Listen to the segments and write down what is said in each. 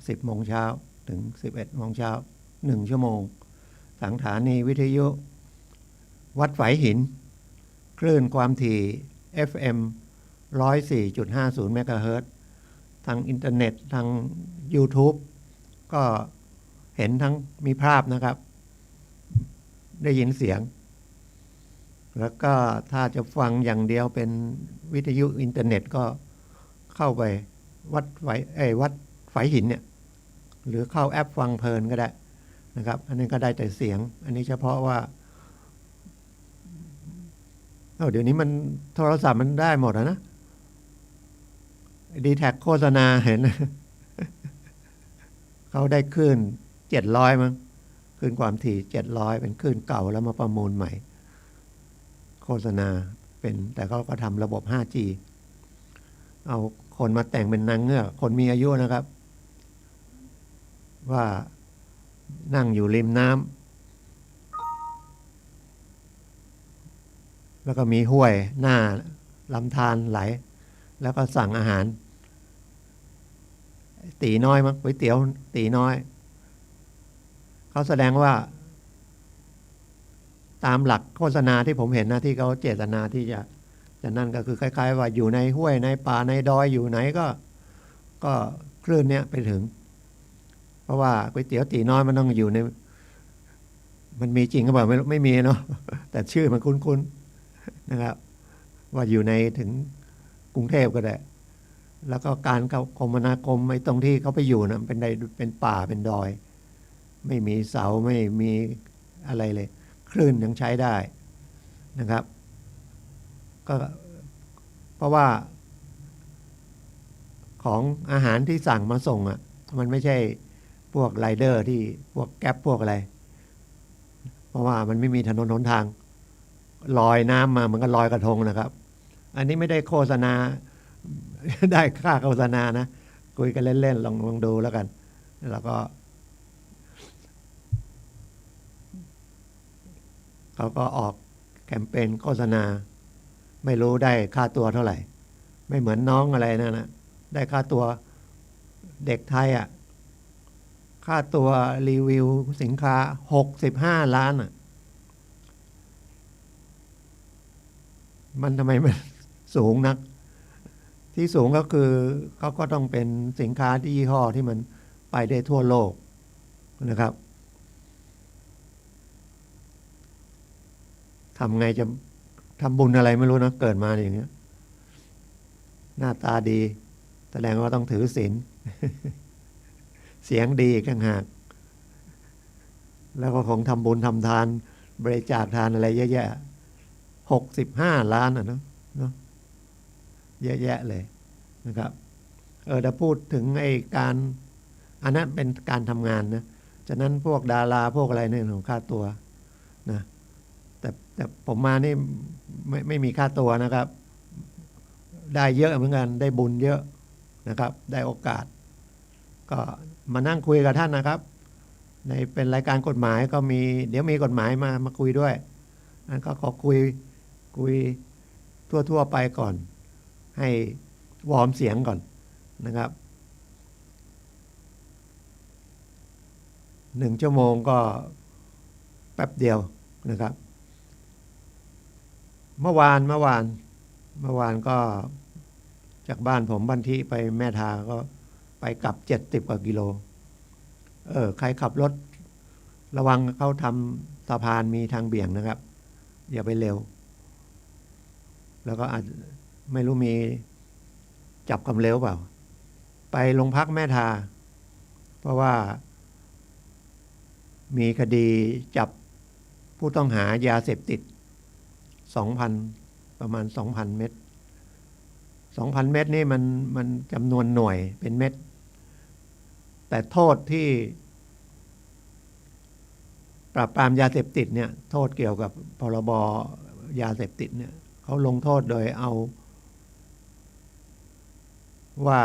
10 โมงเช้าถึง 11 โมงเช้า1 ชั่วโมงทางสถานีวิทยุวัดฝายหินคลื่นความถี่ FM 104.50 เมกะเฮิรตซ์ทางอินเทอร์เน็ตทาง YouTube ก็เห็นทั้งมีภาพนะครับได้ยินเสียงแล้วก็ถ้าจะฟังอย่างเดียวเป็นวิทยุอินเทอร์เน็ตก็เข้าไปวัดฝายหินเนี่ยหรือเข้าแอปฟังเพลินก็ได้นะครับอันนี้ก็ได้แต่เสียงอันนี้เฉพาะว่าเดี๋ยวนี้มันโทรศัพท์มันได้หมดนะดีแท็กโฆษณาเห็น เขาได้คลื่น700มั้งคลื่นความถี่700เป็นคลื่นเก่าแล้วมาประมูลใหม่โฆษณาเป็นแต่เขาก็ทำระบบ 5G เอาคนมาแต่งเป็นนางเงือกคนมีอายุนะครับว่านั่งอยู่ริมน้ำแล้วก็มีห้วยหน้าลำธารไหลแล้วก็สั่งอาหารตีน้อยมั้งก๋วยเตี๋ยวตีน้อยเขาแสดงว่าตามหลักโฆษณาที่ผมเห็นนะที่เขาเจตนาที่จะนั่นก็คือคล้ายๆว่าอยู่ในห้วยในป่าในดอยอยู่ไหนก็คลื่นเนี้ยไปถึงเพราะว่าก๋วยเตี๋ยวตีน้อยมันต้องอยู่ในมันมีจริงก็บอกไม่มีเนาะแต่ชื่อมันคุ้นๆนะครับว่าอยู่ในถึงกรุงเทพก็ได้แล้วก็การคมนาคมไอ้ตรงที่เขาไปอยู่นะเป็นป่าเป็นดอยไม่มีเสาไม่มีอะไรเลยคลื่นยังใช้ได้นะครับก็เพราะว่าของอาหารที่สั่งมาส่งอ่ะมันไม่ใช่พวกไรเดอร์ที่พวกแก๊ปพวกอะไรเพราะว่ามันไม่มีถนนหนทางลอยน้ำมาเหมือนกับลอยกระทงนะครับอันนี้ไม่ได้โฆษณาได้ค่าโฆษณานะคุยกันเล่นๆลองดูแล้วกันแล้วก็เขาก็ออกแคมเปญโฆษณาไม่รู้ได้ค่าตัวเท่าไหร่ไม่เหมือนน้องอะไรนะได้ค่าตัวเด็กไทยอ่ะค่าตัวรีวิวสินค้า65 ล้านอ่ะมันทำไมมันสูงนักที่สูงก็คือเขาก็ต้องเป็นสินค้าที่ยี่ห้อที่มันไปได้ทั่วโลกนะครับทำไงจะทำบุญอะไรไม่รู้นะเกิดมาอย่างเงี้ยหน้าตาดีแสดงว่าต้องถือศีล เสียงดีข้างหากแล้วก็คงทำบุญทำทานบริจาคทานอะไรเยอะแยะ65 ล้านอ่ะเนาะเยอะแยะเลยนะครับถ้าพูดถึงไอ้การอันนั้นเป็นการทำงานนะฉะนั้นพวกดาราพวกอะไรเนี่ยของค่าตัวนะแต่ผมมานี่ไม่มีค่าตัวนะครับได้เยอะเหมือนกันได้บุญเยอะนะครับได้โอกาสก็มานั่งคุยกับท่านนะครับในเป็นรายการกฎหมายก็มีเดี๋ยวมีกฎหมายมาคุยด้วยนั่นก็ขอคุยทั่วไปก่อนให้วอร์มเสียงก่อนนะครับ1 ชั่วโมงก็แป๊บเดียวนะครับเมื่อวานก็จากบ้านผมบันทิไปแม่ทาก็ไปกลับ70 กว่ากิโลใครขับรถระวังเขาทำสะพานมีทางเบี่ยงนะครับอย่าไปเร็วแล้วก็อาจไม่รู้มีจับความเร็วเปล่าไปโรงพักแม่ทาเพราะว่ามีคดีจับผู้ต้องหายาเสพติดประมาณ 2,000 เม็ด2,000 เม็ดนี่มันจำนวนหน่วยเป็นเม็ดแต่โทษที่ปราบปรามยาเสพติดเนี่ยโทษเกี่ยวกับพรบยาเสพติดเนี่ยเขาลงโทษโดยเอาว่า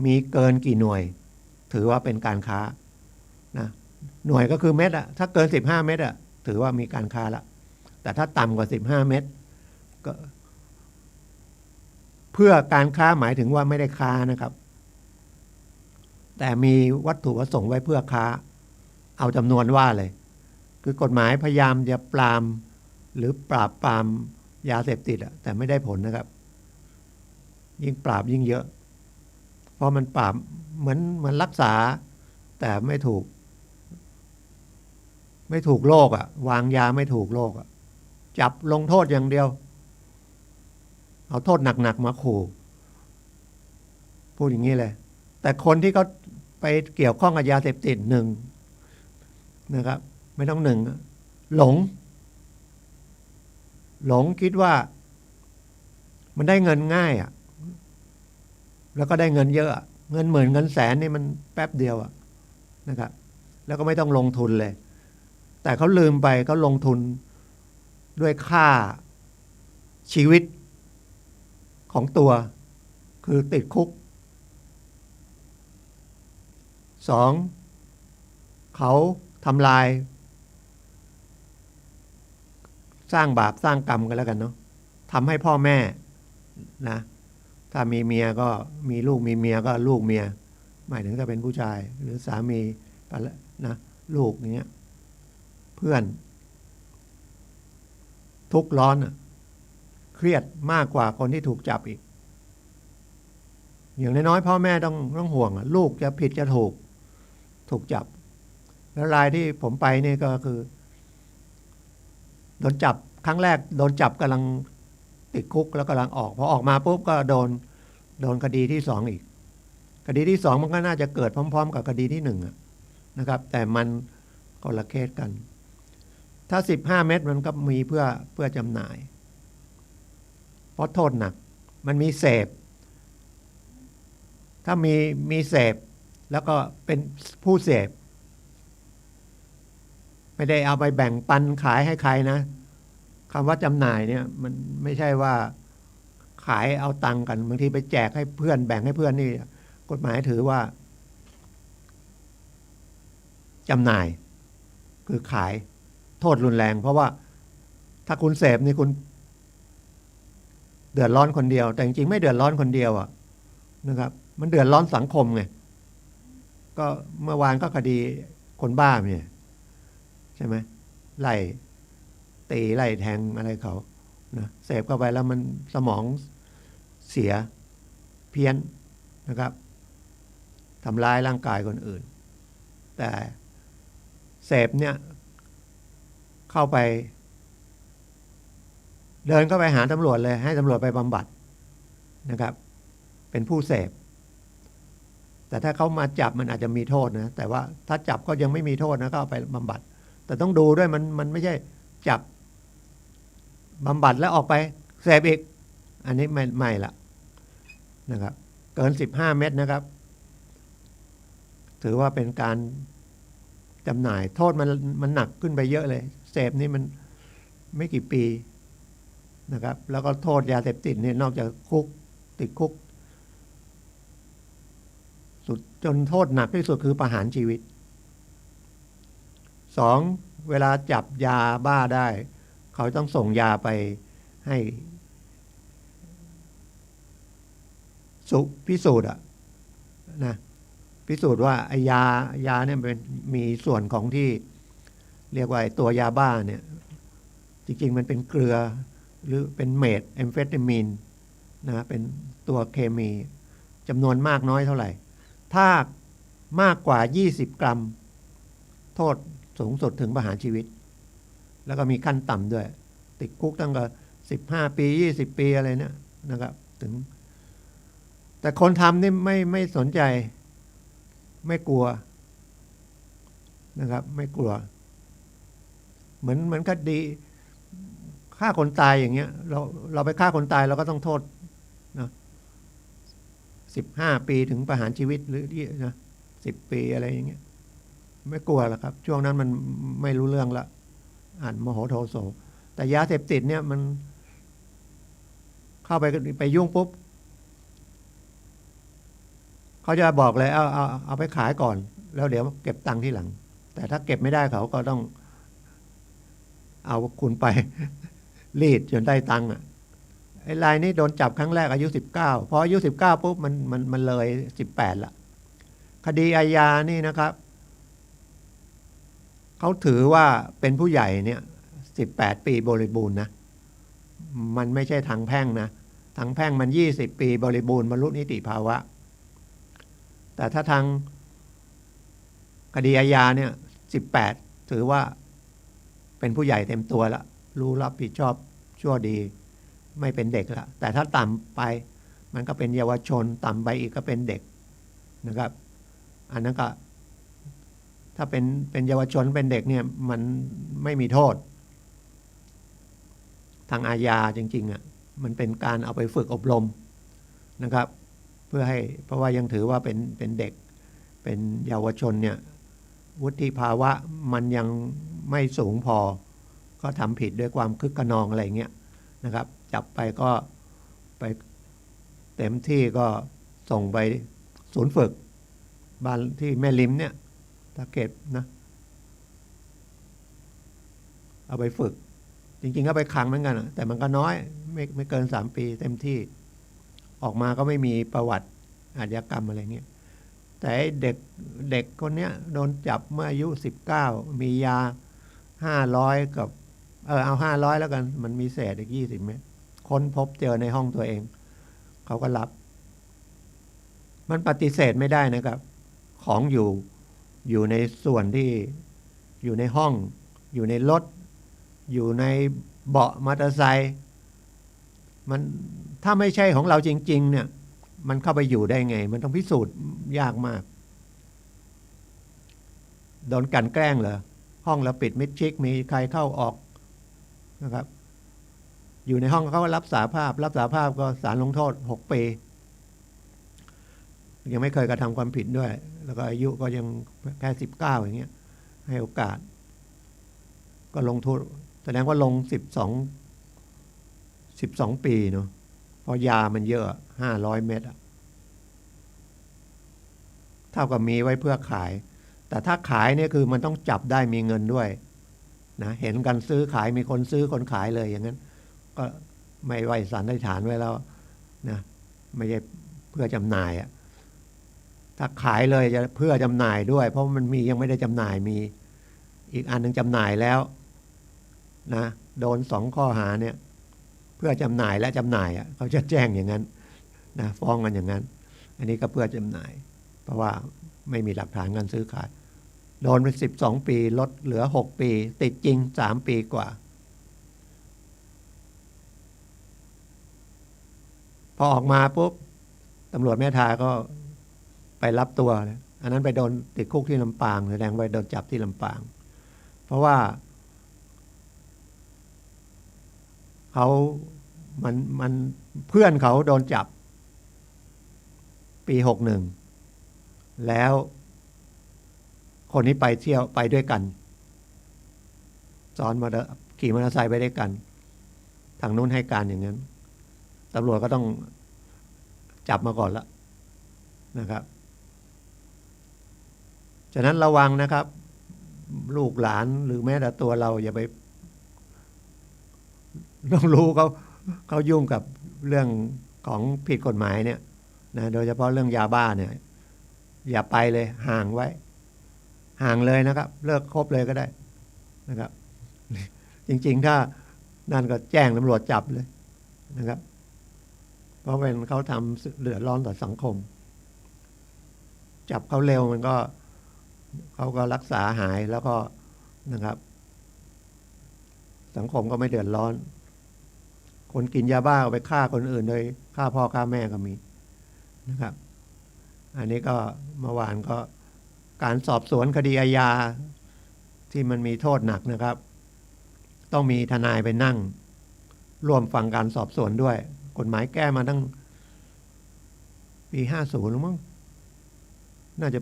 มีเกินกี่หน่วยถือว่าเป็นการค้านะหน่วยก็คือเม็ดอะถ้าเกิน15 เม็ดอะถือว่ามีการค้าละแต่ถ้าต่ำกว่า15 เม็ดก็เพื่อการค้าหมายถึงว่าไม่ได้ค้านะครับ แต่มีวัตถุประสงค์ไว้เพื่อค้าเอาจำนวนว่าเลยคือกฎหมายพยายามจะปรามหรือปราบปรามยาเสพติดแต่ไม่ได้ผลนะครับยิ่งปราบยิ่งเยอะเพราะมันปราบเหมือนรักษาแต่ไม่ถูกโรควางยาไม่ถูกโรคจับลงโทษอย่างเดียวเอาโทษหนักๆมาขู่พูดอย่างนี้เลยแต่คนที่เขาไปเกี่ยวข้องกับยาเสพติดหนึ่งนะครับไม่ต้องหนึ่งหลงคิดว่ามันได้เงินง่ายแล้วก็ได้เงินเยอะเงินหมื่นเงินแสนนี่มันแป๊บเดียวนะครับแล้วก็ไม่ต้องลงทุนเลยแต่เขาลืมไปเขาลงทุนด้วยค่าชีวิตของตัวคือติดคุกสองเขาทำลายสร้างบาปสร้างกรรมกันแล้วกันเนาะทำให้พ่อแม่นะถ้ามีเมียก็มีลูกมีเมียก็ลูกเมียหมายถึงถ้าเป็นผู้ชายหรือสามีนะลูกอย่างเงี้ยเพื่อนทุกข์ร้อนเครียดมากกว่าคนที่ถูกจับอีกอย่างน้อยๆพ่อแม่ต้องห่วงลูกจะผิดจะถูกจับแล้วรายที่ผมไปนี่ก็คือโดนจับครั้งแรกโดนจับกำลังติดคุกแล้วกำลังออกพอออกมาปุ๊บก็โดนคดีที่สองอีกคดีที่สองมันก็น่าจะเกิดพร้อมๆกับคดีที่หนึ่งนะครับแต่มันคนละเคสกันถ้า15 เม็ดมันก็มีเพื่อจำหน่ายเพราะโทษหนักมันมีเสพถ้ามีเสพแล้วก็เป็นผู้เสพไม่ได้เอาไปแบ่งปันขายให้ใครนะคำว่าจำหน่ายเนี่ยมันไม่ใช่ว่าขายเอาตังค์กันบางทีไปแจกให้เพื่อนแบ่งให้เพื่อนนี่กฎหมายถือว่าจำหน่ายคือขายโทษรุนแรงเพราะว่าถ้าคุณเสพนี่คุณเดือดร้อนคนเดียวแต่จริงๆไม่เดือดร้อนคนเดียวนะครับมันเดือดร้อนสังคมไงก็เมื่อวานก็คดีคนบ้าเนี่ยใช่ไหมไล่ตีไล่แทงอะไรเขานะเสพเข้าไปแล้วมันสมองเสียเพี้ยนนะครับทำร้ายร่างกายคนอื่นแต่เสพเนี่ยเข้าไปเดินเข้าไปหาตำรวจเลยให้ตำรวจไปบำบัดนะครับเป็นผู้เสพแต่ถ้าเขามาจับมันอาจจะมีโทษนะแต่ว่าถ้าจับก็ยังไม่มีโทษนะก็เอาไปบำบัดแต่ต้องดูด้วยมันไม่ใช่จับบำบัดแล้วออกไปเสพอีกอันนี้ไม่ละนะครับเกิน15 เม็ดนะครับถือว่าเป็นการจำหน่ายโทษมันหนักขึ้นไปเยอะเลยเสพนี่มันไม่กี่ปีนะครับแล้วก็โทษยาเสพติดเนี่ยนอกจากติดคุกสุดจนโทษหนักที่สุดคือประหารชีวิต2เวลาจับยาบ้าได้เขาต้องส่งยาไปให้พิสูจน์นะพิสูจน์ว่าไอ้ยาเนี่ยเป็นมีส่วนของที่เรียกว่าตัวยาบ้าเนี่ยจริงๆมันเป็นเกลือหรือเป็นเมทแอมเฟตามีนนะเป็นตัวเคมีจำนวนมากน้อยเท่าไหร่ถ้ามากกว่า20 กรัมโทษสูงสุดถึงประหารชีวิตแล้วก็มีขั้นต่ำด้วยติดคุกตั้งแต่15 ปี20 ปีอะไรเนี่ยนะครับถึงแต่คนทำนี่ไม่สนใจไม่กลัวนะครับไม่กลัวเหมือนคดีฆ่าคนตายอย่างเงี้ยเราไปฆ่าคนตายเราก็ต้องโทษนะ15 ปีถึงประหารชีวิตหรือนะ10 ปีอะไรอย่างเงี้ยไม่กลัวหรอกครับช่วงนั้นมันไม่รู้เรื่องละอ่านโมโหโทโสแต่ยาเสพติดเนี่ยมันเข้าไปยุ่งปุ๊บเขาจะบอกเลยเอาไปขายก่อนแล้วเดี๋ยวเก็บตังค์ที่หลังแต่ถ้าเก็บไม่ได้เขาก็ต้องเอาคุณไป รีดจนได้ตังค์ไอ้รายนี้โดนจับครั้งแรกอายุ19พออายุ19ปุ๊บมันเลย18ละ คดีอาญานี่นะครับเขาถือว่าเป็นผู้ใหญ่เนี่ย18 ปีบริบูรณ์นะมันไม่ใช่ทางแพ่งนะทางแพ่งมัน20 ปีบริบูรณ์บรรลุนิติภาวะแต่ถ้าทางคดีอาญาเนี่ย18ถือว่าเป็นผู้ใหญ่เต็มตัวแล้วรู้รับผิดชอบชั่วดีไม่เป็นเด็กละแต่ถ้าต่ำไปมันก็เป็นเยาวชนต่ำไปอีกก็เป็นเด็กนะครับอันนั้นก็ถ้าเป็นเยาวชนเป็นเด็กเนี่ยมันไม่มีโทษทางอาญาจริงๆอ่ะมันเป็นการเอาไปฝึกอบรมนะครับเพื่อให้เพราะว่ายังถือว่าเป็นเด็กเป็นเยาวชนเนี่ยวุฒิภาวะมันยังไม่สูงพอก็ทำผิดด้วยความคึกขนองอะไรเงี้ยนะครับจับไปก็ไปเต็มที่ก็ส่งไปศูนย์ฝึกบ้านที่แม่ริมเนี่ยตะเก็บนะเอาไปฝึกจริงๆก็ไปขังเหมือนกันแต่มันก็น้อยไม่เกิน3 ปีเต็มที่ออกมาก็ไม่มีประวัติอาชญากรรมอะไรเงี้ยแต่เด็กคนเนี้ยโดนจับเมื่ออายุ19มียา500กับเอา500แล้วกันมันมีเศษอีก20 เม็ดค้นพบเจอในห้องตัวเองเขาก็รับมันปฏิเสธไม่ได้นะครับของอยู่ในส่วนที่อยู่ในห้องอยู่ในรถอยู่ในเบาะมอเตอร์ไซค์มันถ้าไม่ใช่ของเราจริงๆเนี่ยมันเข้าไปอยู่ได้ไงมันต้องพิสูจน์ยากมากโดนกลั่นแกล้งเหรอห้องเราปิดมิดชิดมีใครเข้าออกนะครับอยู่ในห้องเขาก็รับสารภาพก็ศาลลงโทษ6 ปียังไม่เคยกระทำความผิดด้วยแล้วก็อายุก็ยังแค่19อย่างเงี้ยให้โอกาสก็ลงโทษแสดงว่าลง12 ปีเนาะเพราะยามันเยอะ500 เม็ดเท่ากับมีไว้เพื่อขายแต่ถ้าขายเนี่ยคือมันต้องจับได้มีเงินด้วยนะเห็นกันซื้อขายมีคนซื้อคนขายเลยอย่างนั้นก็ไม่ไว้สันนิษฐานไว้แล้วนะไม่ใช่เพื่อจำหน่ายถ้าขายเลยจะเพื่อจำหน่ายด้วยเพราะมันมียังไม่ได้จำหน่ายมีอีกอันนึงจำหน่ายแล้วนะโดน2 ข้อหาเนี่ยเพื่อจำหน่ายและจำหน่ายเขาจะแจ้งอย่างนั้นนะฟ้องกันอย่างนั้นอันนี้ก็เพื่อจำหน่ายเพราะว่าไม่มีหลักฐานการซื้อขายโดนไป12 ปีลดเหลือ6 ปีติดจริง3 ปีกว่าพอออกมาปุ๊บตำรวจแม่ทาก็ไปรับตัวอันนั้นไปโดนติดคุกที่ลำปางแสดงไปโดนจับที่ลำปางเพราะว่าเขามันเพื่อนเขาโดนจับปี61แล้วคนนี้ไปเที่ยวไปด้วยกันซ้อนขี่มอเตอร์ไซค์ไปด้วยกันทางนู้นให้การอย่างนั้นตำรวจก็ต้องจับมาก่อนละนะครับฉะนั้นระวังนะครับลูกหลานหรือแม้แต่ตัวเราอย่าไปต้องรู้เขายุ่งกับเรื่องของผิดกฎหมายเนี่ยนะโดยเฉพาะเรื่องยาบ้าเนี่ยอย่าไปเลยห่างไว้ห่างเลยนะครับเลิกคบเลยก็ได้นะครับจริงๆถ้านั่นก็แจ้งตำรวจจับเลยนะครับเพราะเป็นเขาทำเดือดร้อนต่อสังคมจับเขาเร็วมันก็เขาก็รักษาหายแล้วก็นะครับสังคมก็ไม่เดือดร้อนคนกินยาบ้าไปฆ่าคนอื่นโดยฆ่าพ่อฆ่าแม่ก็มีนะครับอันนี้ก็เมื่อวานก็การสอบสวนคดีอาญาที่มันมีโทษหนักนะครับต้องมีทนายไปนั่งร่วมฟังการสอบสวนด้วยกฎหมายแก้มาตั้งปี50หรือมั้งน่าจะ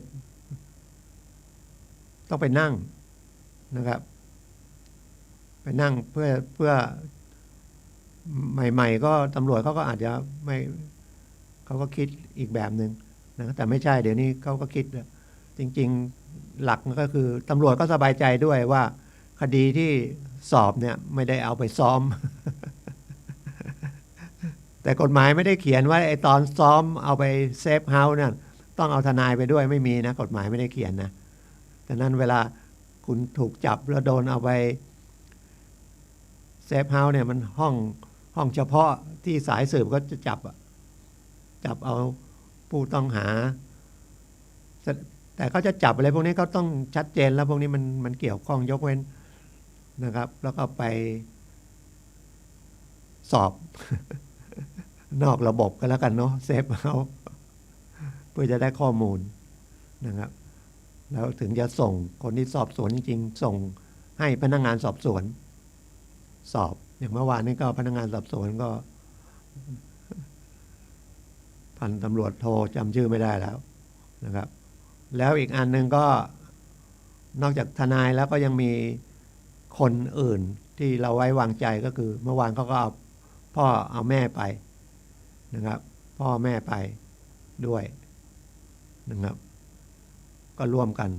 ต้องไปนั่งนะครับไปนั่งเพื่อใหม่ๆก็ตำรวจเขาก็อาจจะไม่เขาก็คิดอีกแบบหนึ่งนะแต่ไม่ใช่เดี๋ยวนี้เขาก็คิดจริงๆหลักก็คือตำรวจก็สบายใจด้วยว่าคดีที่สอบเนี่ยไม่ได้เอาไปซ้อม แต่กฎหมายไม่ได้เขียนว่าไอ้ตอนซ้อมเอาไปเซฟเฮาส์นั่น ต้องเอาทนายไปด้วยไม่มีนะกฎหมายไม่ได้เขียนนะดังนั้นเวลาคุณถูกจับแล้วโดนเอาไปเซฟเฮาส์เนี่ยมันห้องเฉพาะที่สายสืบก็จะจับเอาผู้ต้องหาแต่เขาจะจับอะไรพวกนี้เขาต้องชัดเจนแล้วพวกนี้มันเกี่ยวข้องยกเว้นนะครับแล้วก็ไปสอบ นอกระบบกันแล้วกันเนาะเซฟเอาเพื่อจะได้ข้อมูลนะครับแล้วถึงจะส่งคนที่สอบสวนจริงๆส่งให้พนักงานสอบสวนสอบอย่างเมื่อวานนี้ก็พนักงานสอบสวนก็พันตำรวจโทจำชื่อไม่ได้แล้วนะครับแล้วอีกอันหนึ่งก็นอกจากทนายแล้วก็ยังมีคนอื่นที่เราไว้วางใจก็คือเมื่อวานเขาก็เอาพ่อเอาแม่ไปนะครับพ่อแม่ไปด้วยนะครับก็ร่วมกัน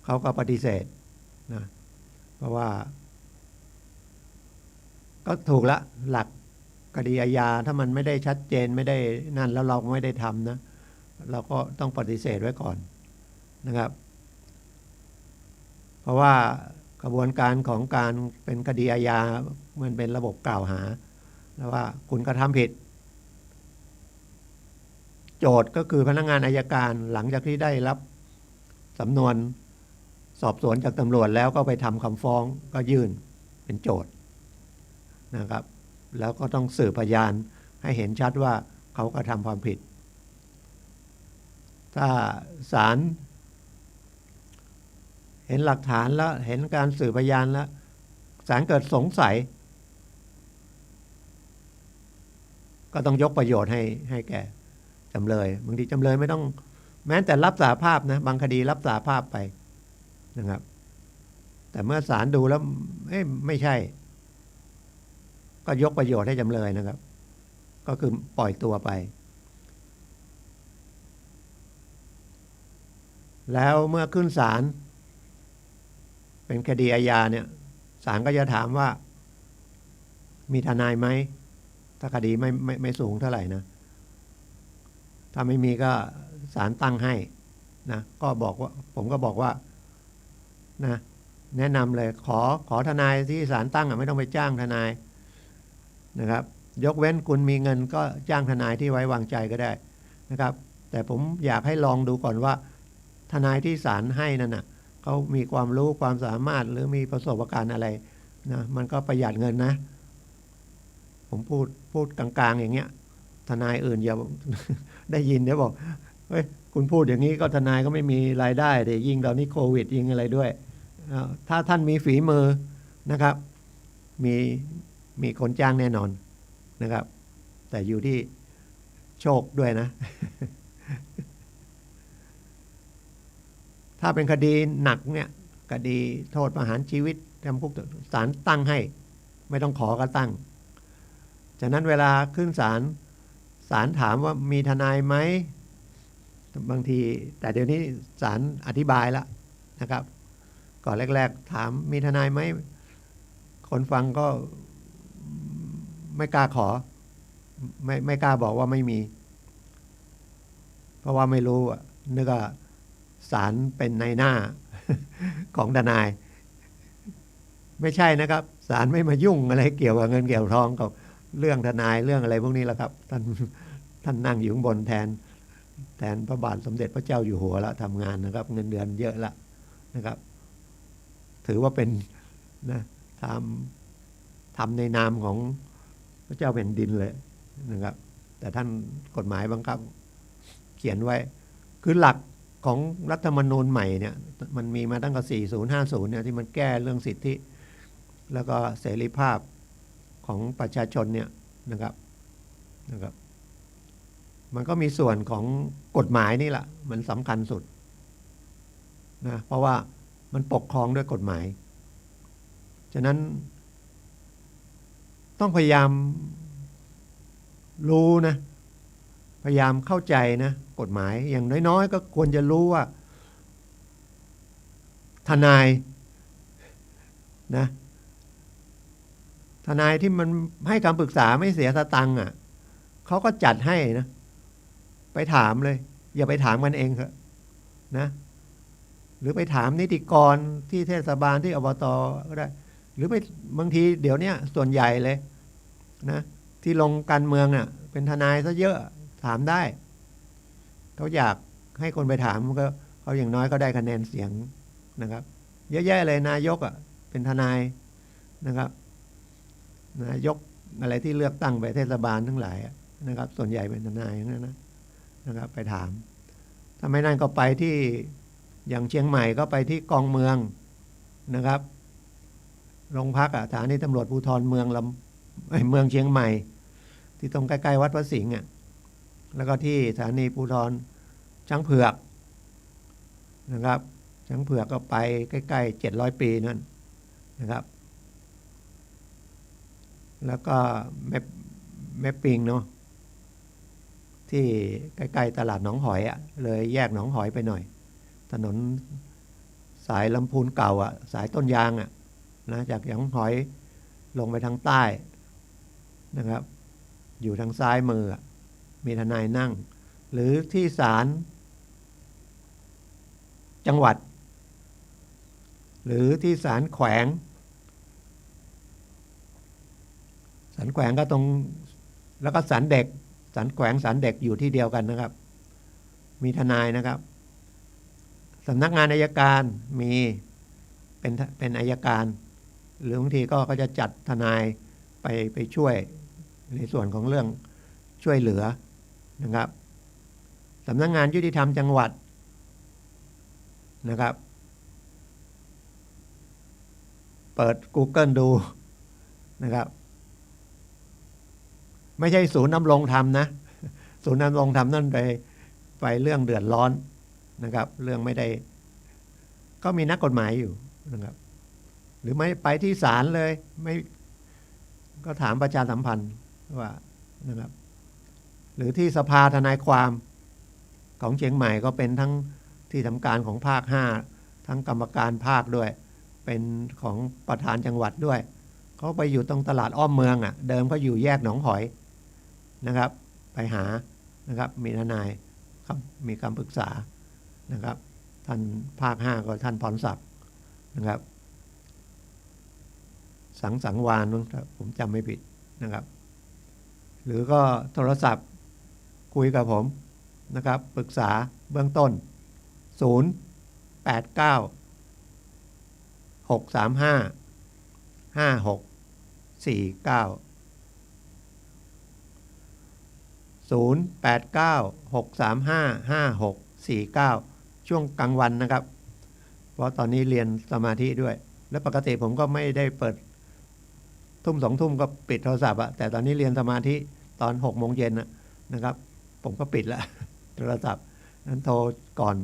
เขาก็ปฏิเสธนะเพราะว่าก็ถูกละหลักคดีอาญาถ้ามันไม่ได้ชัดเจนไม่ได้นั่นแล้วเราไม่ได้ทำนะเราก็ต้องปฏิเสธไว้ก่อนนะครับเพราะว่ากระบวนการของการเป็นคดีอาญามันเป็นระบบกล่าวหาแล้วว่าคุณกระทำผิดโจทย์ก็คือพนักงานอัยการหลังจากที่ได้รับสำนวนสอบสวนจากตำรวจแล้วก็ไปทำคำฟ้องก็ยื่นเป็นโจทย์นะครับแล้วก็ต้องสืบพยานให้เห็นชัดว่าเขากระทำความผิดถ้าศาลเห็นหลักฐานแล้วเห็นการสืบพยานแล้วศาลเกิดสงสัยก็ต้องยกประโยชน์ให้แก่จำเลยบางทีจำเลยไม่ต้องแม้แต่รับสารภาพนะบางคดีรับสารภาพไปนะครับแต่เมื่อศาลดูแล้วไม่ใช่ก็ยกประโยชน์ให้จำเลยนะครับก็คือปล่อยตัวไปแล้วเมื่อขึ้นศาลเป็นคดีอาญาเนี่ยศาลก็จะถามว่ามีทนายไหมถ้าคดีไม่สูงเท่าไหร่นะถ้าไม่มีก็ศาลตั้งให้นะก็บอกว่าผมก็บอกว่านะแนะนำเลยขอทนายที่ศาลตั้งไม่ต้องไปจ้างทนายนะครับยกเว้นคุณมีเงินก็จ้างทนายที่ไว้วางใจก็ได้นะครับแต่ผมอยากให้ลองดูก่อนว่าทนายที่ศาลให้นั่นน่ะเขามีความรู้ความสามารถหรือมีประสบการณ์อะไรนะมันก็ประหยัดเงินนะผมพูดกลางๆอย่างเงี้ยทนายอื่นอย่า ได้ยินเดี๋ยวบอกเฮ้ยคุณพูดอย่างนี้ก็ทนายก็ไม่มีรายได้เดี๋ยวยิ่งตอนนี้โควิดยิ่งอะไรด้วยถ้าท่านมีฝีมือนะครับมีคนจ้างแน่นอนนะครับแต่อยู่ที่โชคด้วยนะ ถ้าเป็นคดีหนักเนี่ยคดีโทษประหารชีวิตจำคุกศาลตั้งให้ไม่ต้องขอก็ตั้งฉะนั้นเวลาขึ้นศาลถามว่ามีทนายไหมบางทีแต่เดี๋ยวนี้ศาลอธิบายแล้วนะครับก่อนแรกๆถามมีทนายไหมคนฟังก็ไม่กล้าขอไม่กล้าบอกว่าไม่มีเพราะว่าไม่รู้นึกว่าศาลเป็นในหน้า ของทนายไม่ใช่นะครับศาลไม่มายุ่งอะไรเกี่ยวกับเงินเกี่ยวทองกับเรื่องทนายเรื่องอะไรพวกนี้แหละครับท่านนั่งอยู่ข้างบนแทนพระบาทสมเด็จพระเจ้าอยู่หัวละทำงานนะครับเงินเดือนเยอะละนะครับถือว่าเป็นนะทำในนามของพระเจ้าแผ่นดินเลยนะครับแต่ท่านกฎหมายบังคับเขียนไว้คือหลักของรัฐธรรมนูญใหม่เนี่ยมันมีมาตั้งแต่4050เนี่ยที่มันแก้เรื่องสิทธิแล้วก็เสรีภาพของประชาชนเนี่ยนะครับมันก็มีส่วนของกฎหมายนี่แหละมันสำคัญสุดนะเพราะว่ามันปกครองด้วยกฎหมายฉะนั้นต้องพยายามรู้นะพยายามเข้าใจนะกฎหมายอย่างน้อยๆก็ควรจะรู้ว่าทนายนะทนายที่มันให้คำปรึกษาไม่เสียสตังค์เขาก็จัดให้นะไปถามเลย อย่าไปถามกันเองเถอะนะหรือไปถามนิติกรที่เทศบาลที่อบตก็ได้หรือไปบางทีเดี๋ยวนี้ส่วนใหญ่เลยนะที่ลงการเมืองน่ะเป็นทนายซะเยอะถามได้เขาอยากให้คนไปถามก็เขาอย่างน้อยก็ได้คะแนนเสียงนะครับเยอะแยะเลยนายกอ่ะเป็นทนายนะครับนายกอะไรที่เลือกตั้งไปเทศบาลทั้งหลายนะครับส่วนใหญ่เป็นทนายนั่นนะครับไปถามถ้าไม่นั่นก็ไปที่อย่างเชียงใหม่ก็ไปที่กองเมืองนะครับโรงพักสถานีตำรวจภูธรเมืองเมืองเชียงใหม่ที่ตรงใกล้ๆวัดพระสิงห์แล้วก็ที่สถานีภูธรช้างเผือกนะครับช้างเผือกก็ไปใกล้ๆ700 ปีนั่นนะครับแล้วก็แม่ปิงเนาะที่ใกล้ๆตลาดหนองหอยเลยแยกหนองหอยไปหน่อยถนนสายลำพูนเก่าสายต้นยางนะจากหนองหอยลงไปทางใต้นะครับอยู่ทางซ้ายมือมีทนายนั่งหรือที่ศาลจังหวัดหรือที่ศาลแขวงศาลแขวงก็ตรงแล้วก็ศาลเด็กศาลแขวงศาลเด็กอยู่ที่เดียวกันนะครับมีทนายนะครับสำนักงานอัยการมีเป็นอัยการหรือบางทีก็จะจัดทนายไปช่วยในส่วนของเรื่องช่วยเหลือนะครับสำนักงานยุติธรรมจังหวัดนะครับเปิด Google ดูนะครับไม่ใช่ศูนย์ดำรงธรรมนะศูนย์ดำรงธรรมนั่นไปเรื่องเดือดร้อนนะครับเรื่องไม่ได้ก็มีนักกฎหมายอยู่นะครับหรือไม่ไปที่ศาลเลยไม่ก็ถามประชาสัมพันธ์ว่านะครับหรือที่สภาทนายความของเชียงใหม่ก็เป็นทั้งที่ทำการของภาค5ทั้งกรรมการภาคด้วยเป็นของประธานจังหวัดด้วยเขาไปอยู่ตรงตลาดอ้อมเมืองเดิมก็อยู่แยกหนองหอยนะครับไปหานะครับมีทนายมีคำปรึกษานะครับท่านภาค5ก็ท่านพรศักดิ์นะครับสังวานนะครับผมจำไม่ผิดนะครับหรือก็โทรศัพท์คุยกับผมนะครับปรึกษาเบื้องต้น089 635 5649 089 635 5649ช่วงกลางวันนะครับเพราะตอนนี้เรียนสมาธิด้วยและปกติผมก็ไม่ได้เปิดทุ่ม2 ทุ่มก็ปิดโทรศัพท์แต่ตอนนี้เรียนสมาธิตอน6 โมงเย็นนะครับผมก็ปิดแล้วโทรศัพท์นั้นโทรก่อน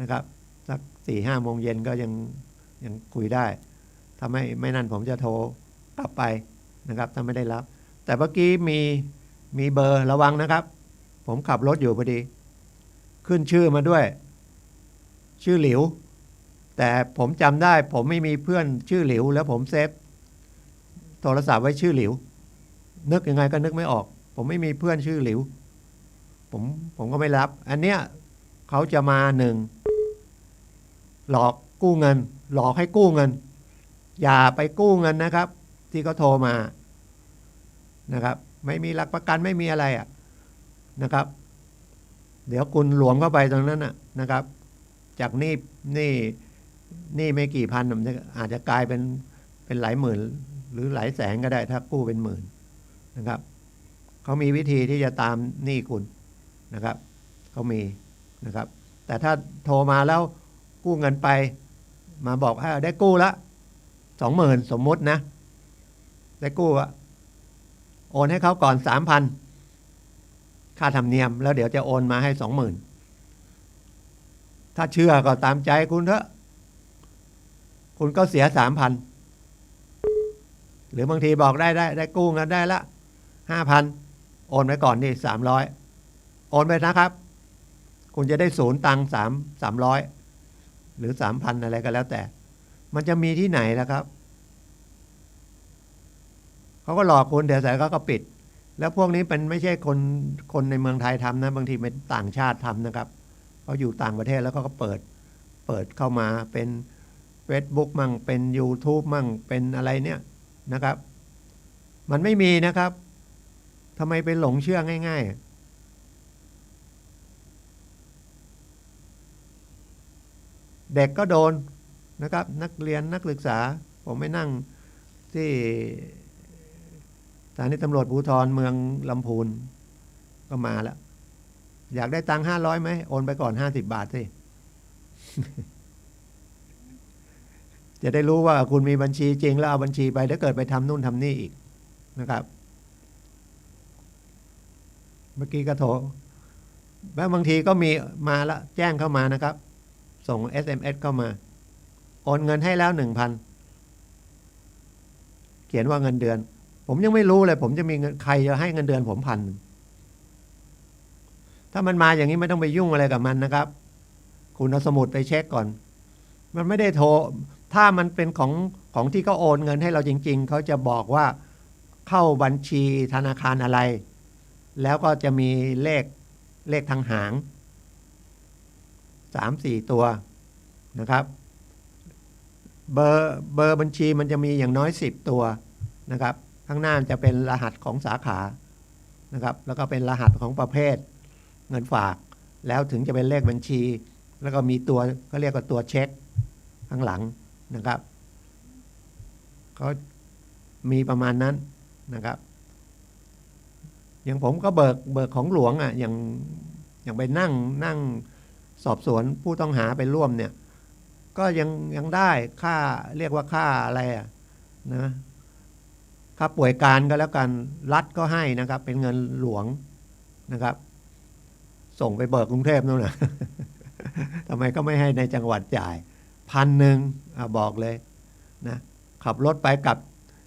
นะครับสัก 4-5 โมงเย็นก็ยังคุยได้ถ้าไม่นั่นผมจะโทรกลับไปนะครับถ้าไม่ได้รับแต่เมื่อกี้มีเบอร์ระวังนะครับผมขับรถอยู่พอดีขึ้นชื่อมาด้วยชื่อหลิวแต่ผมจำได้ผมไม่มีเพื่อนชื่อหลิวแล้วผมเซฟโทรศัพท์ไว้ชื่อหลิวนึกยังไงก็นึกไม่ออกผมไม่มีเพื่อนชื่อหลิวผมก็ไม่รับอันเนี้ยเขาจะมา1หลอกกู้เงินหลอกให้กู้เงินอย่าไปกู้เงินนะครับที่เขาโทรมานะครับไม่มีหลักประกันไม่มีอะไรนะครับเดี๋ยวคุณหลวมเข้าไปตรงนั้นนะครับจากนี่ไม่กี่พันอาจจะกลายเป็นหลายหมื่นหรือหลายแสนก็ได้ถ้ากู้เป็นหมื่นนะครับเขามีวิธีที่จะตามหนี้คุณนะครับเขามีนะครับแต่ถ้าโทรมาแล้วกู้เงินไปมาบอกได้กู้ละ20,000สมมตินะได้กู้โอนให้เขาก่อน 3,000 ค่าธรรมเนียมแล้วเดี๋ยวจะโอนมาให้ 20,000ถ้าเชื่อก็ตามใจคุณเถอะคุณก็เสีย 3,000 หรือบางทีบอกได้กู้เงินได้ละ 5,000 โอนไปก่อนนี่300โอนไปนะครับคุณจะได้0 ตังค์300หรือ 3,000 อะไรก็แล้วแต่มันจะมีที่ไหนล่ะครับเขาก็หลอกคุณเดี๋ยวใส่เขาก็ปิด แล้วพวกนี้เป็นไม่ใช่คนในเมืองไทยทำนะบางทีเป็นต่างชาติทำนะครับเขาอยู่ต่างประเทศแล้วก็เปิดเข้ามาเป็น Facebook มั่งเป็น YouTube มั่งเป็นอะไรเนี่ยนะครับ มันไม่มีนะครับทำไมไปหลงเชื่อง่ายๆเด็กก็โดนนะครับนักเรียนนักศึกษาผมไม่นั่งที่สถานีตำรวจภูธรเมืองลำพูนก็มาแล้วอยากได้ตังค์500ไหมโอนไปก่อน50 บาทสิ จะได้รู้ว่าคุณมีบัญชีจริงแล้วเอาบัญชีไปถ้าเกิดไปทำนู่นทำนี่อีกนะครับเมื่อกี้ก็โทรแล้วบางทีก็มีมาแล้วแจ้งเข้ามานะครับ ส่ง SMS เข้ามาโอนเงินให้แล้ว 1,000 เขียนว่าเงินเดือนผมยังไม่รู้เลยผมจะมีเงินใครจะให้เงินเดือนผม1,000ถ้ามันมาอย่างนี้ไม่ต้องไปยุ่งอะไรกับมันนะครับคุณเอาสมุดไปเช็คก่อนมันไม่ได้โทรถ้ามันเป็นของที่เขาโอนเงินให้เราจริงๆเขาจะบอกว่าเข้าบัญชีธนาคารอะไรแล้วก็จะมีเลขทางหาง 3-4 ตัวนะครับเบอร์บัญชีมันจะมีอย่างน้อย10 ตัวนะครับข้างหน้าจะเป็นรหัสของสาขานะครับแล้วก็เป็นรหัสของประเภทเงินฝากแล้วถึงจะเป็นเลขบัญชีแล้วก็มีตัวก็เรียกว่าตัวเช็คข้างหลังนะครับเขามีประมาณนั้นนะครับอย่างผมก็เบิกของหลวงอ่ะอย่างไปนั่งสอบสวนผู้ต้องหาไปร่วมเนี่ยก็ยังได้ค่าเรียกว่าค่าอะไรอ่ะนะค่าป่วยการก็แล้วกันรัฐก็ให้นะครับเป็นเงินหลวงนะครับส่งไปเบิกกรุงเทพนู่นน่ะ ทำไมก็ไม่ให้ในจังหวัดจ่าย1,000บอกเลยนะขับรถไปกลับ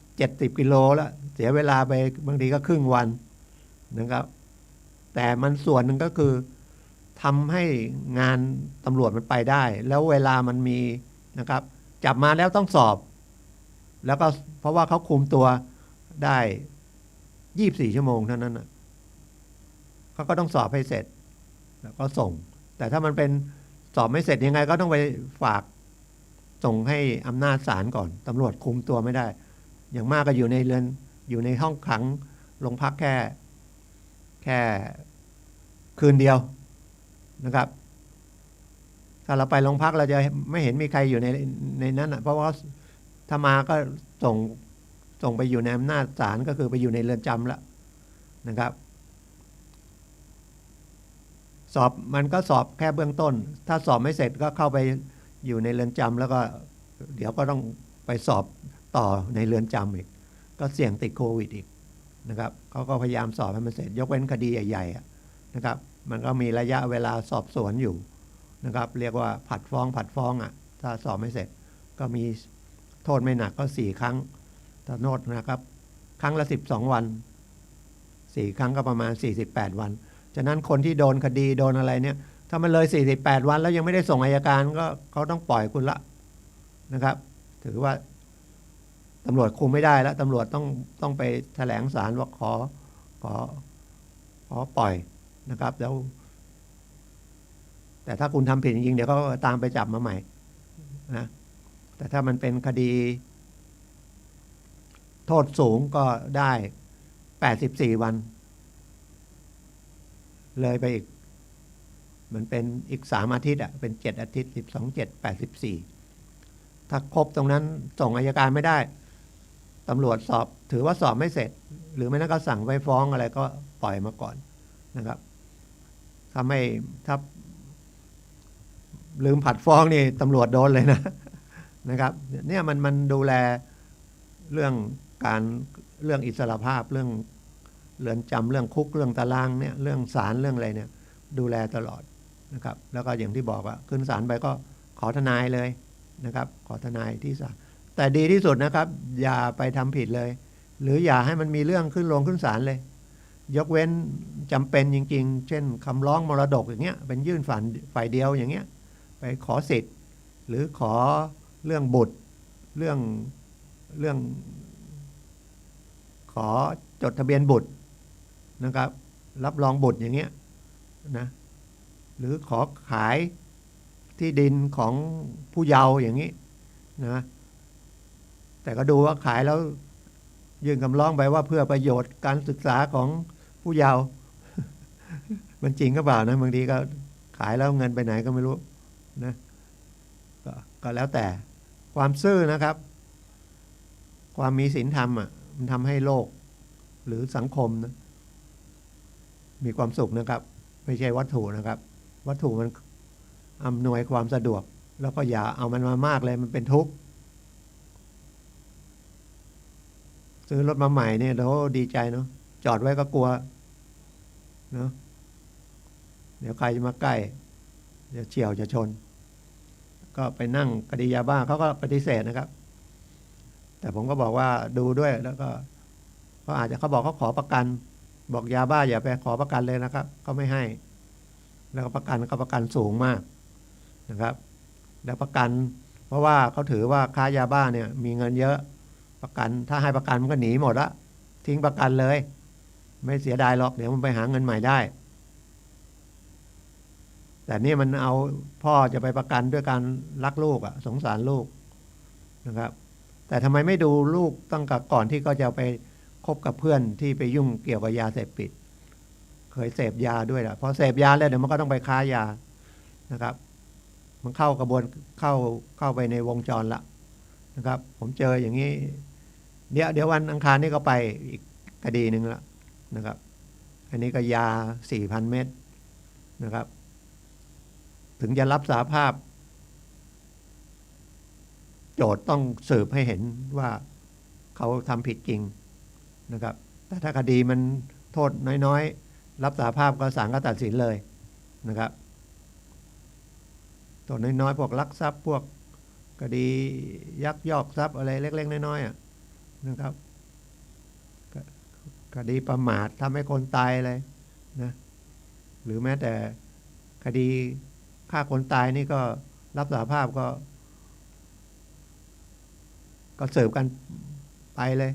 70 กิโลแล้วเสียเวลาไปบางทีก็ครึ่งวันนะครับแต่มันส่วนหนึ่งก็คือทำให้งานตำรวจมันไปได้แล้วเวลามันมีนะครับจับมาแล้วต้องสอบแล้วก็เพราะว่าเขาคุมตัวได้24 ชั่วโมงเท่านั้นนะเขาก็ต้องสอบให้เสร็จแล้วก็ส่งแต่ถ้ามันเป็นสอบไม่เสร็จยังไงก็ต้องไปฝากส่งให้อำนาจศาลก่อนตำรวจคุมตัวไม่ได้อย่างมากก็อยู่ในเรือนอยู่ในห้องขังโรงพักแค่คืนเดียวนะครับถ้าเราไปโรงพักเราจะไม่เห็นมีใครอยู่ในนั้นเพราะว่าถ้ามาก็ส่งไปอยู่ในอำนาจศาลก็คือไปอยู่ในเรือนจำแล้วนะครับสอบมันก็สอบแค่เบื้องต้นถ้าสอบไม่เสร็จก็เข้าไปอยู่ในเรือนจำแล้วก็เดี๋ยวก็ต้องไปสอบต่อในเรือนจำอีกก็เสี่ยงติดโควิดอีกนะครับเขาก็พยายามสอบให้มันเสร็จยกเว้นคดีใหญ่ๆนะครับมันก็มีระยะเวลาสอบสวนอยู่นะครับเรียกว่าผัดฟ้องอ่ะถ้าสอบไม่เสร็จก็มีโทษไม่หนักก็4 ครั้งถ้าโทษนะครับครั้งละ12 วัน4 ครั้งก็ประมาณ48 วันฉะนั้นคนที่โดนคดีโดนอะไรเนี่ยถ้ามันเลย48 วันแล้วยังไม่ได้ส่งอัยการก็เขาต้องปล่อยคุณละนะครับถือว่าตำรวจคุมไม่ได้แล้วตำรวจต้องไปแถลงศาลว่าขอปล่อยนะครับแล้วแต่ถ้าคุณทำผิดจริงๆเดี๋ยวก็ตามไปจับมาใหม่นะแต่ถ้ามันเป็นคดีโทษสูงก็ได้84 วันเลยไปอีกมันเป็นอีก3 อาทิตย์เป็น7 อาทิตย์12 7 84ถ้าครบตรงนั้นส่งอัยการไม่ได้ตำรวจสอบถือว่าสอบไม่เสร็จหรือไม่นั้นก็สั่งไว้ฟ้องอะไรก็ปล่อยมาก่อนนะครับถ้าลืมผัดฟ้องนี่ตำรวจโดนเลยนะครับเนี่ยมันดูแลเรื่องอิสรภาพเรื่องเรือนจำเรื่องคุกเรื่องตารางเนี่ยเรื่องศาลเรื่องอะไรเนี่ยดูแลตลอดนะครับแล้วก็อย่างที่บอกว่าขึ้นศาลไปก็ขอทนายเลยนะครับขอทนายที่ศาลแต่ดีที่สุดนะครับอย่าไปทำผิดเลยหรืออย่าให้มันมีเรื่องขึ้นศาลเลยยกเว้นจำเป็นจริงๆเช่นคำร้องมรดกอย่างเงี้ยเป็นยื่นฝ่ายเดียวอย่างเงี้ยไปขอสิทธิ์หรือขอเรื่องบุตรเรื่องขอจดทะเบียนบุตร นะครับ รับรองบุตรอย่างเงี้ยนะหรือขอขายที่ดินของผู้เยาว์อย่างนี้นะแต่ก็ดูว่าขายแล้วยื่นคำร้องไปว่าเพื่อประโยชน์การศึกษาของผู้เยาว์ มันจริงก็เปล่านะบางทีก็ขายแล้วเงินไปไหนก็ไม่รู้นะก็แล้วแต่ความซื่อนะครับ ความมีศีลธรรมมันทำให้โลกหรือสังคมนะมีความสุขนะครับไม่ใช่วัตถุนะครับ วัตถุมันอำนวยความสะดวกแล้วก็อย่าเอามันมามากเลยมันเป็นทุกข์ซื้อรถมาใหม่เนี่ยเราดีใจเนาะจอดไว้ก็กลัวเนาะเดี๋ยวใครจะมาใกล้เดี๋ยวเฉี่ยวจะชนก็ไปนั่งคดียาบ้าเขาก็ปฏิเสธนะครับ แต่ผมก็บอกว่าดูด้วยแล้วก็เขาอาจจะเขาบอกเขาขอประกันบอกยาบ้าอย่าไปขอประกันเลยนะครับเขาไม่ให้แล้วก็ประกันเขาประกันสูงมากนะครับแล้วประกันเพราะว่าเขาถือว่าค้ายาบ้าเนี่ยมีเงินเยอะประกันถ้าให้ประกันมันก็หนีหมดละทิ้งประกันเลยไม่เสียดายหรอกเดี๋ยวมันไปหาเงินใหม่ได้แต่นี่มันเอาพ่อจะไปประกันด้วยการรักลูกสงสารลูกนะครับแต่ทำไมไม่ดูลูกตั้งแต่ก่อนที่เขาจะไปคบกับเพื่อนที่ไปยุ่งเกี่ยวกับยาเสพติดเคยเสพยาด้วยล่ะพอเสพยาแล้วเดี๋ยวมันก็ต้องไปค้ายานะครับมันเข้ากระบวนเข้าไปในวงจรละนะครับผมเจออย่างนี้เดี๋ยววันอังคารนี้ก็ไปอีกคดีหนึ่งละนะครับอันนี้ก็ยา 4,000 เม็ดนะครับถึงจะรับสารภาพโจทย์ต้องสืบให้เห็นว่าเขาทำผิดจริงนะครับแต่ถ้าคดีมันโทษน้อยๆรับสารภาพก็ศาลก็ตัดสินเลยนะครับโทษน้อยๆพวกลักทรัพย์พวกคดียักยอกทรัพย์อะไรเล็กๆน้อยๆนะครับคดีประมาททำให้คนตายอะไรนะหรือแม้แต่คดีฆ่าคนตายนี่ก็รับสารภาพก็สืบกันไปเลย